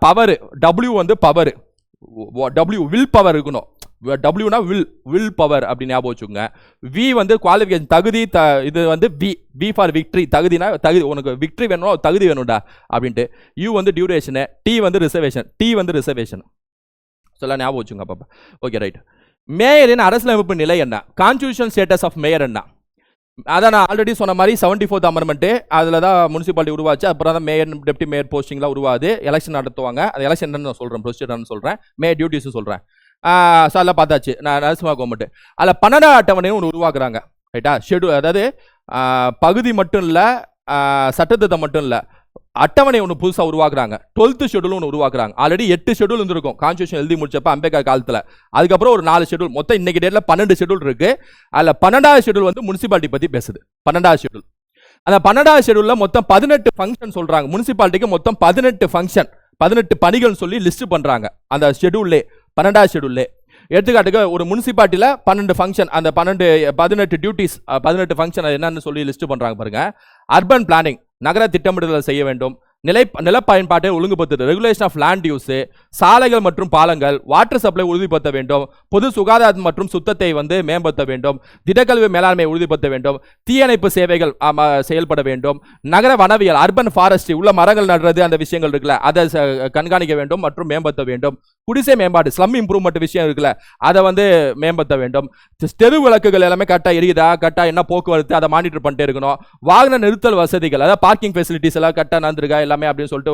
பவர் W வந்து பவர், W வில் பவர் இருக்கணும், டபிள்யூனா வில் பவர் அப்படின்னு ஞாபகம் வச்சுக்கோங்க. வி வந்து குவாலிஃபிகேஷன் தகுதி, இது வந்து வி ஃபார் விக்ட்ரி, தகுதினா தகுதி, உனக்கு விக்ட்ரி வேணும் தகுதி வேணும்டா அப்படின்ட்டு. யூ வந்து டியூரேஷனு, டி வந்து ரிசர்வேஷன் சொல்ல ஞாபகம் வச்சுங்க பாப்பா. Okay right. மேயரின் அரசியலமைப்பு நிலை என்ன? கான்ஸ்டிடியூஷன் ஸ்டேட்டஸ் ஆஃப் மேயர் என்ன? அதான் நான் ஆல்ரெடி சொன்ன மாதிரி 74th அமெண்ட்மெண்ட், அதில் தான் முனிசிபாலிட்டி உருவாச்சு. அப்புறம் தான் மேயர் டெப்டி மேயர் போஸ்டிங்லாம் உருவாது, எலெக்ஷன் நடத்துவாங்க. அது எலெக்ஷன் நான் சொல்கிறேன், ப்ரொசீஜர் சொல்கிறேன், மேயர் டியூட்டிஸும் சொல்கிறேன். ஸோ அதெல்லாம் பார்த்தாச்சு. நான் நரசிம்மா கவர்மெண்ட் அதில் 12 அட்டவணையும் ஒன்று உருவாக்குறாங்க. ரைட்டா? ஷெடியூல், அதாவது பகுதி மட்டும் இல்லை, சட்டத்திட்டம் மட்டும் இல்லை, அட்டவணை ஒன்று புதுசாக உருவாக்குறாங்க. 12th ஷெடியூல் ஒன்று உருவாக்குறாங்க. ஆல்ரெடி 8 ஷெடியூல் இருந்திருக்கும் கான்ஸ்டியூஷன் எழுதி முடிச்சப்ப அம்பேத்கர் காலத்தில். அதுக்கப்புறம் ஒரு 4 ஷெடியூல், மொத்தம் இன்னைக்கு டேட்டில் 12 ஷெடியூல் இருக்கு. அதில் 12வது ஷெடியூல் வந்து முனிசிபாலிட்டி பற்றி பேசுது. 12வது ஷெடியூல். அந்த 12வது ஷெடியூலில் மொத்தம் 18 ஃபங்க்ஷன் சொல்றாங்க. முனிசிபாலிட்டிக்கு மொத்தம் 18 ஃபங்க்ஷன், 18 பணிகள் சொல்லி லிஸ்ட் பண்றாங்க அந்த ஷெடியூல்லே, 12வது ஷெடியூல்லே. எடுத்துக்காட்டுக்கு ஒரு முனிசிபாலிட்டியில் 12 ஃபங்க்ஷன், அந்த 18 டியூட்டிஸ், 18 ஃபங்க்ஷன் என்னன்னு சொல்லி லிஸ்ட் பண்றாங்க பாருங்க. அர்பன் பிளானிங், நகர திட்டமிடுதல் செய்ய வேண்டும். நில பயன்பாட்டை ஒழுங்குபடுத்துதல், ரெகுலேஷன் ஆஃப் லேண்ட் யூஸ், சாலைகள் மற்றும் பாலங்கள், வாட்டர் சப்ளை உறுதிப்படுத்த வேண்டும். பொது சுகாதாரம் மற்றும் சுத்தத்தை வந்து மேம்படுத்த வேண்டும். திடக்கழிவு மேலாண்மையை உறுதிப்படுத்த வேண்டும். தீயணைப்பு சேவைகள் செயல்பட வேண்டும். நகர வனவியல், அர்பன் ஃபாரஸ்ட்ரி, உள்ள மரங்கள் நடுறது, அந்த விஷயங்கள் இருக்குல்ல, அதை கண்காணிக்க வேண்டும் மற்றும் மேம்படுத்த வேண்டும். குடிசை மேம்பாடு, ஸ்லம் இம்ப்ரூவ்மெண்ட் விஷயம் இருக்குல்ல, அதை வந்து மேம்படுத்த வேண்டும். தெரு விளக்குகள் எல்லாமே கரெக்டாக எரியுதா, கரெக்டாக என்ன போக்குவரத்து, அதை மானிட்டர் பண்ணிட்டே இருக்கணும். வாகன நிறுத்தல் வசதிகள், அதாவது பார்க்கிங் ஃபெசிலிட்டிஸ் எல்லாம் கரெக்டாக நடந்திருக்கா எல்லாமே அப்படின்னு சொல்லிட்டு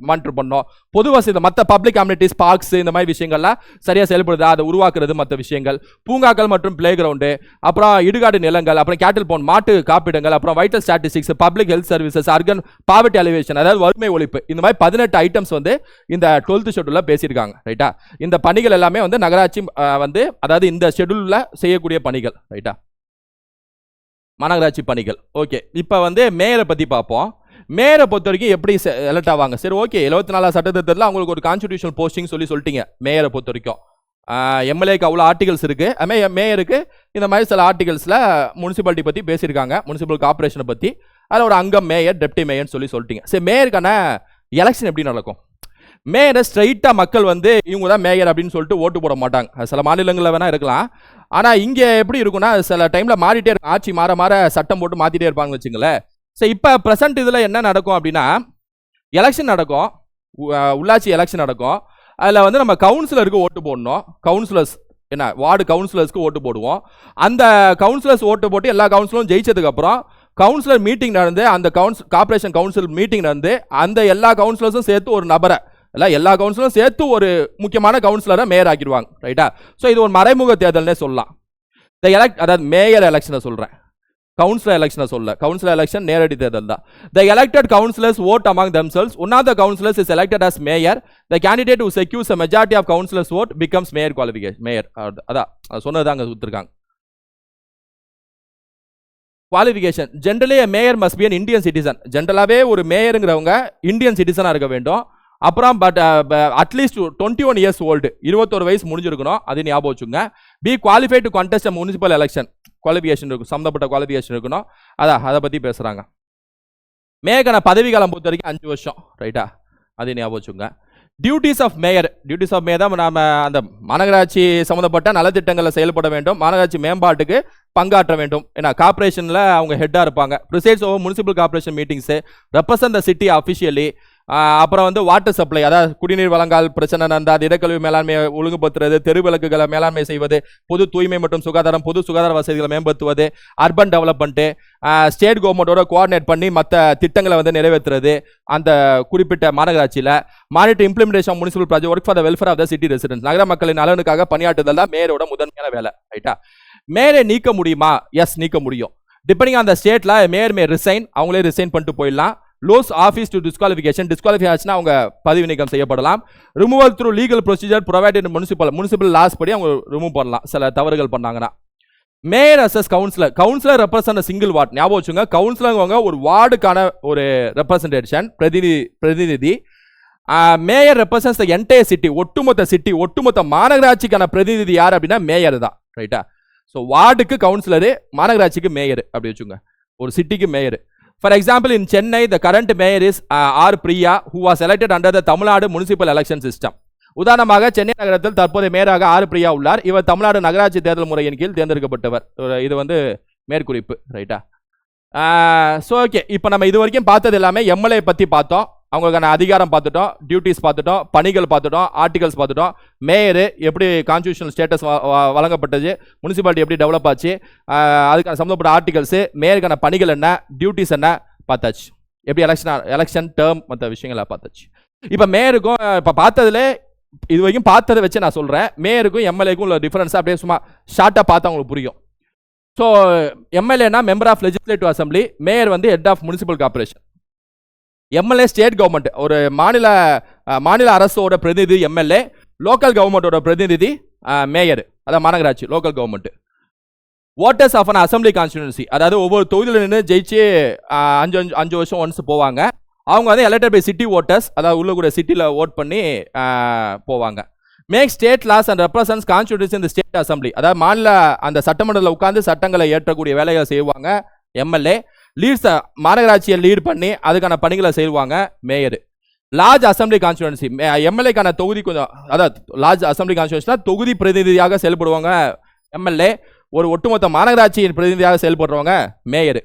மானிட்டர் பண்ணோம். பொது வசதி, மற்ற பப்ளிக் அம்யூனிட்டிஸ், பார்க்ஸ், இந்த மாதிரி விஷயங்கள்லாம் சரியா செயல்படுதா அதை உருவாக்குறது, மற்ற விஷயங்கள். பூங்காக்கள் மற்றும் பிளே கிரவுண்டு, அப்புறம் இடுகாடு நிலங்கள், அப்புறம் கேட்டில் போன், மாட்டு காப்பீடுகள், அப்புறம் vital statistics, public health services, urban poverty alleviation, அதாவது வறுமை ஒழிப்பு, இந்த மாதிரி 18 ஐட்டம்ஸ் வந்து இந்த 12th ஷெட்யூல்ல பேசியிருக்காங்க. ரைட்டா? இந்த பணிகள் எல்லாமே வந்து நகராட்சி வந்து, அதாவது இந்த ஷெட்யூல்ல செய்யக்கூடிய பணிகள். ரைட்டா? மாநகராட்சி பணிகள். ஓகே, இப்போ வந்து மேயரை பத்தி பார்ப்போம். மேயரை பொறுத்த வரைக்கும் எப்படி எலக்ட் ஆவாங்க? சரி, ஓகே, 74 சட்டத்திட்டத்தில் அவங்களுக்கு ஒரு கான்ஸ்டிடியூஷனல் போஸ்டிங் சொல்லிட்டீங்க. மேயரை பொறுத்த வரைக்கும் எம்எல்ஏக்கு அவ்வளோ ஆர்டிகல்ஸ் இருக்கு. அதுமாதிரி மேயருக்கு இந்த மாதிரி சில ஆர்டிகல்ஸில் முனிசிபாலிட்டி பற்றி பேசியிருக்காங்க, முனிசிபல் கார்பரேஷனை பற்றி. அதில் ஒரு அங்கம் மேயர், டெப்டி மேயர்னு சொல்லிட்டீங்க. சரி, மேயருக்கான எலெக்ஷன் எப்படி நடக்கும்? மேயரை ஸ்ட்ரைட்டாக மக்கள் வந்து இவங்க தான் மேயர் அப்படின்னு சொல்லிட்டு ஓட்டு போட மாட்டாங்க. சில மாநிலங்களில் வேணால் இருக்கலாம். ஆனால் இங்கே எப்படி இருக்குன்னா, சில டைமில் மாறிட்டே இருக்கும், ஆட்சி மாற சட்டம் போட்டு மாற்றிட்டே இருப்பாங்க வச்சுங்களேன். ஸோ இப்போ ப்ரெசென்ட் இதில் என்ன நடக்கும் அப்படின்னா, எலெக்ஷன் நடக்கும், உள்ளாட்சி எலெக்ஷன் நடக்கும். அதில் வந்து நம்ம கவுன்சிலருக்கு ஓட்டு போடணும். கவுன்சிலர்ஸ் என்ன, வார்டு கவுன்சிலர்ஸ்க்கு ஓட்டு போடுவோம். அந்த கவுன்சிலர்ஸ் ஓட்டு போட்டு எல்லா கவுன்சிலரும் ஜெயிச்சதுக்கப்புறம் கவுன்சிலர் மீட்டிங் நடந்து, அந்த கார்பரேஷன் கவுன்சில் மீட்டிங் நடந்து, அந்த எல்லா கவுன்சிலர்ஸும் சேர்த்து ஒரு நபரை, எல்லா கவுன்சிலரும் சேர்த்து ஒரு முக்கியமான கவுன்சிலரை மேயர் ஆக்கிடுவாங்க. ரைட்டா? ஸோ இது ஒரு மறைமுக தேர்தல்னே சொல்லலாம். அதாவது மேயர் எலெக்ஷனை சொல்கிறேன், கவுன்சிலர் எலெக்ஷனை சொல்ல. கவுன்சிலர் எலெக்ஷன் நேரடி தேர்தல் தான். The elected councillors vote among themselves. One of the councillors is elected as mayor. The candidate who secures a majority of councillors vote becomes mayor qualification. Mayor. அதான் சொன்னதாங்க கொடுத்துருக்காங்க. Qualification, generally a mayor must be an Indian citizen. ஜென்ரலாகவே ஒரு மேயருங்கிறவங்க Indian சிட்டிசனாக இருக்க வேண்டும். அப்புறம் but at least 21 years old, 21 வயசு முடிஞ்சிருக்கணும். அது ஞாபகம் வச்சுங்க. Be qualified to contest municipal election, qualification இருக்கும், சம்மந்தப்பட்ட குவாலிஃபிகேஷன் இருக்கணும். அதை பற்றி பேசுகிறாங்க. மேயருக்கான பதவி காலம் பொறுத்த வரைக்கும் 5 வருஷம். ரைட்டா? அது ஞாபகம் வச்சுங்க. டியூட்டிஸ் ஆஃப் மேயர் தான் நாம் அந்த மாநகராட்சி சம்மந்தப்பட்ட நலத்திட்டங்களை செயல்பட வேண்டும், மாநகராட்சி மேம்பாட்டுக்கு பங்காற்ற வேண்டும். ஏன்னா கார்பரேஷனில் அவங்க ஹெட்டாக இருப்பாங்க. Presides over municipal corporation meetings, represent the city officially. அப்புறம் வந்து வாட்டர் சப்ளை, அதாவது குடிநீர் வழங்கல் பிரச்சனை நடந்தால் திடக்கழிவு மேலாண்மையை ஒழுங்குபடுத்துறது, தெரு விளக்குகளை மேலாண்மை செய்வது, பொது தூய்மை மற்றும் சுகாதாரம், பொது சுகாதார வசதிகளை மேம்படுத்துவது, அர்பன் டெவலப்மெண்ட்டு, ஸ்டேட் கவர்மெண்டோட கோஆர்டினேட் பண்ணி மற்ற திட்டங்களை வந்து நிறைவேற்றுறது அந்த குறிப்பிட்ட மாநகராட்சியில். Monitor implementation municipal project, work for the welfare of the city residents, நகர மக்களின் நலனுக்காக பணியாற்றுதல் தான் மேயரோட முதன்மையான வேலை. ரைட்டா? மேயரை நீக்க முடியுமா? எஸ், நீக்க முடியும். டிபெண்டிங் ஆன் த ஸ்டேட்ல மேயர் மே ரிசைன், அவங்களே ரிசைன் பண்ணிட்டு போயிடலாம். Lose office to disqualification, disqualify ஆச்சுன்னா அவங்க பதவி நீக்கம் செய்யப்படலாம். Removal through legal procedure provided municipal laws படி அவங்க ரிமூவ் பண்ணலாம் சில தவறுகள் பண்ணாங்கன்னா. மேயர் அசஸ் கவுன்சிலர் ரெப்ரசன்ட் சிங்கிள் வார்டு. ஞாபகம் வச்சுங்க, கவுன்சிலர் ஒரு வார்டுக்கான ஒரு ரெப்ரசன்டேஷன், பிரதிநிதி. Mayor represents the entire city, ஒட்டுமொத்த மாநகராட்சிக்கான பிரதிநிதி யார் அப்படின்னா மேயர் தான். ரைட்டா? ஸோ வார்டுக்கு கவுன்சிலரு, மாநகராட்சிக்கு மேயர் அப்படி வச்சுங்க, ஒரு சிட்டிக்கு mayor. For example, in Chennai, the current mayor is R. Priya, who was elected under the Tamil Nadu municipal election system. உதாரணமாக சென்னை நகரத்தில் தற்போதைய மேயராக ஆர் பிரியா உள்ளார். இவர் தமிழ்நாடு நகராட்சி தேர்தல் முறையின் கீழ் தேர்ந்தெடுக்கப்பட்டவர். இது வந்து மேற்குறிப்பு, ரைட்டா? ஸோ ஓகே, இப்போ நம்ம இது வரைக்கும் பார்த்தது எல்லாமே எம்எல்ஏ பற்றி பார்த்தோம். அவங்களுக்கான அதிகாரம் பார்த்துட்டோம், டியூட்டிஸ் பார்த்துட்டோம், பணிகள் பார்த்துட்டோம், ஆர்டிகல்ஸ் பார்த்துட்டோம். மேயர் எப்படி கான்ஸ்டியூஷனல் ஸ்டேட்டஸ் வழங்கப்பட்டது, முனிசிபாலிட்டி எப்படி டெவலப் ஆச்சு, அதுக்கான சம்மந்தப்பட்ட ஆர்டிகல்ஸு, மேயருக்கான பணிகள் என்ன, டியூட்டிஸ் என்ன பார்த்தாச்சு. எப்படி எலெக்ஷன் டேர்ம் மற்ற விஷயங்களை பார்த்தாச்சு. இப்போ மேயருக்கும் இப்போ பார்த்ததுல இது வரைக்கும் பார்த்ததை வச்சு நான் சொல்கிறேன், மேயருக்கும் எம்எல்ஏக்கும் உள்ள டிஃபரன்ஸ் அப்படியே சும்மா ஷார்ட்டாக பார்த்தா உங்களுக்கு புரியும். ஸோ எம்எல்ஏனா member of legislative assembly, mayor வந்து head of municipal corporation. MLA state government, ஒரு மாநில அரசோட பிரதிநிதி எம்எல்ஏ, லோக்கல் கவர்மெண்டோட பிரதிநிதி மேயர், அதாவது மாநகராட்சி local government. Voters of an assembly constituency, அதாவது ஒவ்வொரு தொகுதியில் நின்று ஜெயிச்சு 5 வருஷம் ஒன்ஸ் போவாங்க. அவங்க வந்து எலெக்டட் பை சிட்டி ஓட்டர்ஸ், அதாவது உள்ள கூட சிட்டியில் ஓட் பண்ணி போவாங்க. Make state laws and represents constitution இந்த ஸ்டேட் அசம்பிளி, அதாவது மாநில அந்த சட்டமன்றத்தில் உட்கார்ந்து சட்டங்களை ஏற்றக்கூடிய வேலைகளை செய்வாங்க எம்எல்ஏ. லீட்ஸ் மாநகராட்சியை லீட் பண்ணி அதுக்கான பணிகளை செய்வாங்க மேயர். லார்ஜ் அசம்பிளி கான்ஸ்டிடுவன்சி, எம்எல்ஏக்கான தொகுதி கொஞ்சம், அதாவது லார்ஜ் அசம்பிளி கான்ஸ்டிடுவன்சினா தொகுதி பிரதிநிதியாக செயல்படுவாங்க எம்எல்ஏ. ஒரு ஒட்டுமொத்த மாநகராட்சியின் பிரதிநிதியாக செயல்படுறவங்க mayor.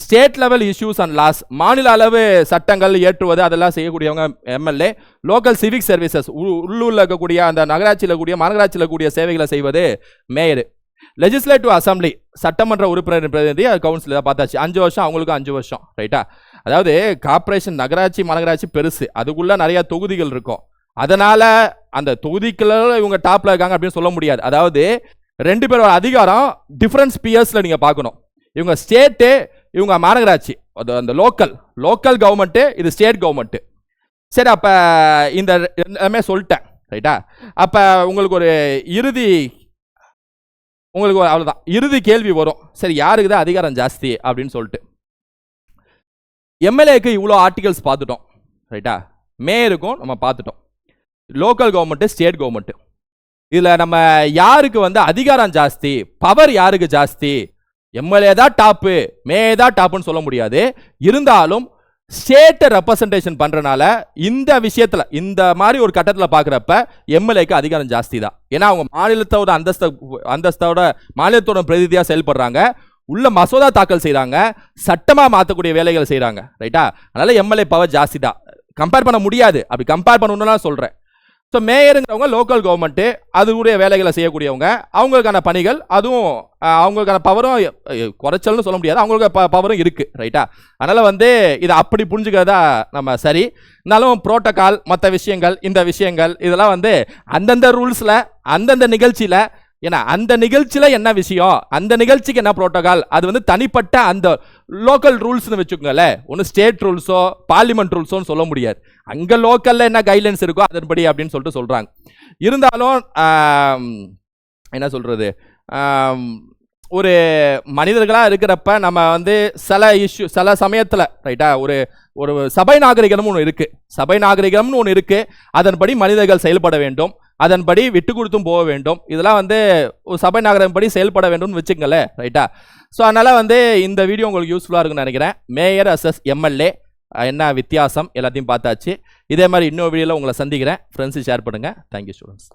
State level issues and laws, மாநில அளவு சட்டங்கள் ஏற்றுவது அதெல்லாம் செய்யக்கூடியவங்க எம்எல்ஏ. லோக்கல் சிவிக் சர்வீசஸ், உள்ளூரில் இருக்கக்கூடிய அந்த நகராட்சியில் கூடிய மாநகராட்சியில் கூடிய சேவைகளை செய்வது மேயர். லெஜிஸ்லேட்டிவ் அசம்பிளி, சட்டமன்ற உறுப்பினர் பிரதிநிதி, அது கவுன்சில் தான் பார்த்தாச்சு. 5 வருஷம், அவங்களுக்கு 5 வருஷம், ரைட்டா? அதாவது கார்பரேஷன் நகராட்சி மாநகராட்சி பெருசு, அதுக்குள்ள நிறைய தொகுதிகள் இருக்கும். அதனால அந்த தொகுதிக்குள்ள இவங்க டாப்ல இருக்காங்க அப்படின்னு சொல்ல முடியாது. அதாவது 2 பேரோட அதிகாரம் டிஃபரன்ஸ் பியர்ஸ்ல நீங்க பார்க்கணும். இவங்க ஸ்டேட்டு, இவங்க மாநகராட்சி, அந்த லோக்கல் கவர்மெண்ட், இது ஸ்டேட் கவர்மெண்ட். சரி, அப்ப இந்த எல்லாமே சொல்லிட்டேன், ரைட்டா? அப்ப உங்களுக்கு ஒரு அவ்வளவுதான் இறுதி கேள்வி வரும். சரி, யாருக்கு தான் அதிகாரம் ஜாஸ்தி அப்படின்னு சொல்லிட்டு. எம்எல்ஏக்கு இவ்வளோ ஆர்டிகல்ஸ் பார்த்துட்டோம், ரைட்டா? மேயருக்கும் நம்ம பார்த்துட்டோம். லோக்கல் கவர்மெண்ட், ஸ்டேட் கவர்மெண்ட், இதுல நம்ம யாருக்கு வந்து அதிகாரம் ஜாஸ்தி, பவர் யாருக்கு ஜாஸ்தி, எம்எல்ஏ தான் டாப்பு, மேயர் தான் டாப்புன்னு சொல்ல முடியாது. இருந்தாலும் ஸ்டேட்டை ரெப்ரசன்டேஷன் பண்றனால இந்த விஷயத்துல, இந்த மாதிரி ஒரு கட்டத்தில் பார்க்குறப்ப எம்எல்ஏக்கு அதிகாரம் ஜாஸ்தி தான். ஏன்னா அவங்க மாநிலத்தோட அந்தஸ்தோட மாநிலத்தோட பிரதிநிதியாக செயல்படுறாங்க, உள்ள மசோதா தாக்கல் செய்யறாங்க, சட்டமா மாற்றக்கூடிய வேலைகள் செய்யறாங்க, ரைட்டா? அதனால எம்எல்ஏ பவர் ஜாஸ்தி தான். கம்பேர் பண்ண முடியாது, அப்படி கம்பேர் பண்ணணும்னா சொல்றேன். ஸோ மேயருங்கிறவங்க லோக்கல் கவர்மெண்ட்டு, அதுடைய வேலைகளை செய்யக்கூடியவங்க, அவங்களுக்கான பணிகள், அதுவும் அவங்களுக்கான பவரும் குறைச்சல்னு சொல்ல முடியாது, அவங்களுக்கு பவரும் இருக்கு, ரைட்டா? அதனால வந்து இதை அப்படி புரிஞ்சுக்கிறதா நம்ம சரி. இருந்தாலும் புரோட்டோகால், மற்ற விஷயங்கள், இந்த விஷயங்கள் இதெல்லாம் வந்து அந்தந்த ரூல்ஸ்ல, அந்தந்த நிகழ்ச்சியில, ஏன்னா அந்த நிகழ்ச்சியில என்ன விஷயம், அந்த நிகழ்ச்சிக்கு என்ன புரோட்டோகால், அது வந்து தனிப்பட்ட அந்த லோக்கல் ரூல்ஸ்னு வச்சுக்கோங்களேன். ஒன்று ஸ்டேட் ரூல்ஸோ பார்லிமெண்ட் ரூல்ஸோன்னு சொல்ல முடியாது. அங்கே லோக்கல்ல என்ன கைட்லைன்ஸ் இருக்கோ அதன்படி அப்படின்னு சொல்லிட்டு சொல்றாங்க. இருந்தாலும் என்ன சொல்றது, ஒரு மனிதர்களாக இருக்கிறப்ப நம்ம வந்து சில சமயத்தில், ரைட்டா, ஒரு சபை நாகரிகம்னு ஒன்று இருக்கு. அதன்படி மனிதர்கள் செயல்பட வேண்டும், அதன்படி விட்டு கொடுத்தும் போக வேண்டும். இதெல்லாம் வந்து ஒரு சபை நாகரிகம் படி செயல்பட வேண்டும்னு வச்சுக்கங்களேன், ரைட்டா? ஸோ அதனால வந்து இந்த வீடியோ உங்களுக்கு யூஸ்ஃபுல்லாக இருக்குன்னு நினைக்கிறேன். மேயர் அசஸ் எம்எல்ஏ என்ன வித்தியாசம் எல்லாத்தையும் பார்த்தாச்சு. இதே மாதிரி இன்னொரு வீடியோவில் உங்களை சந்திக்கிறேன். ஃப்ரெண்ட்ஸு ஷேர் பண்ணுங்கள். Thank you students.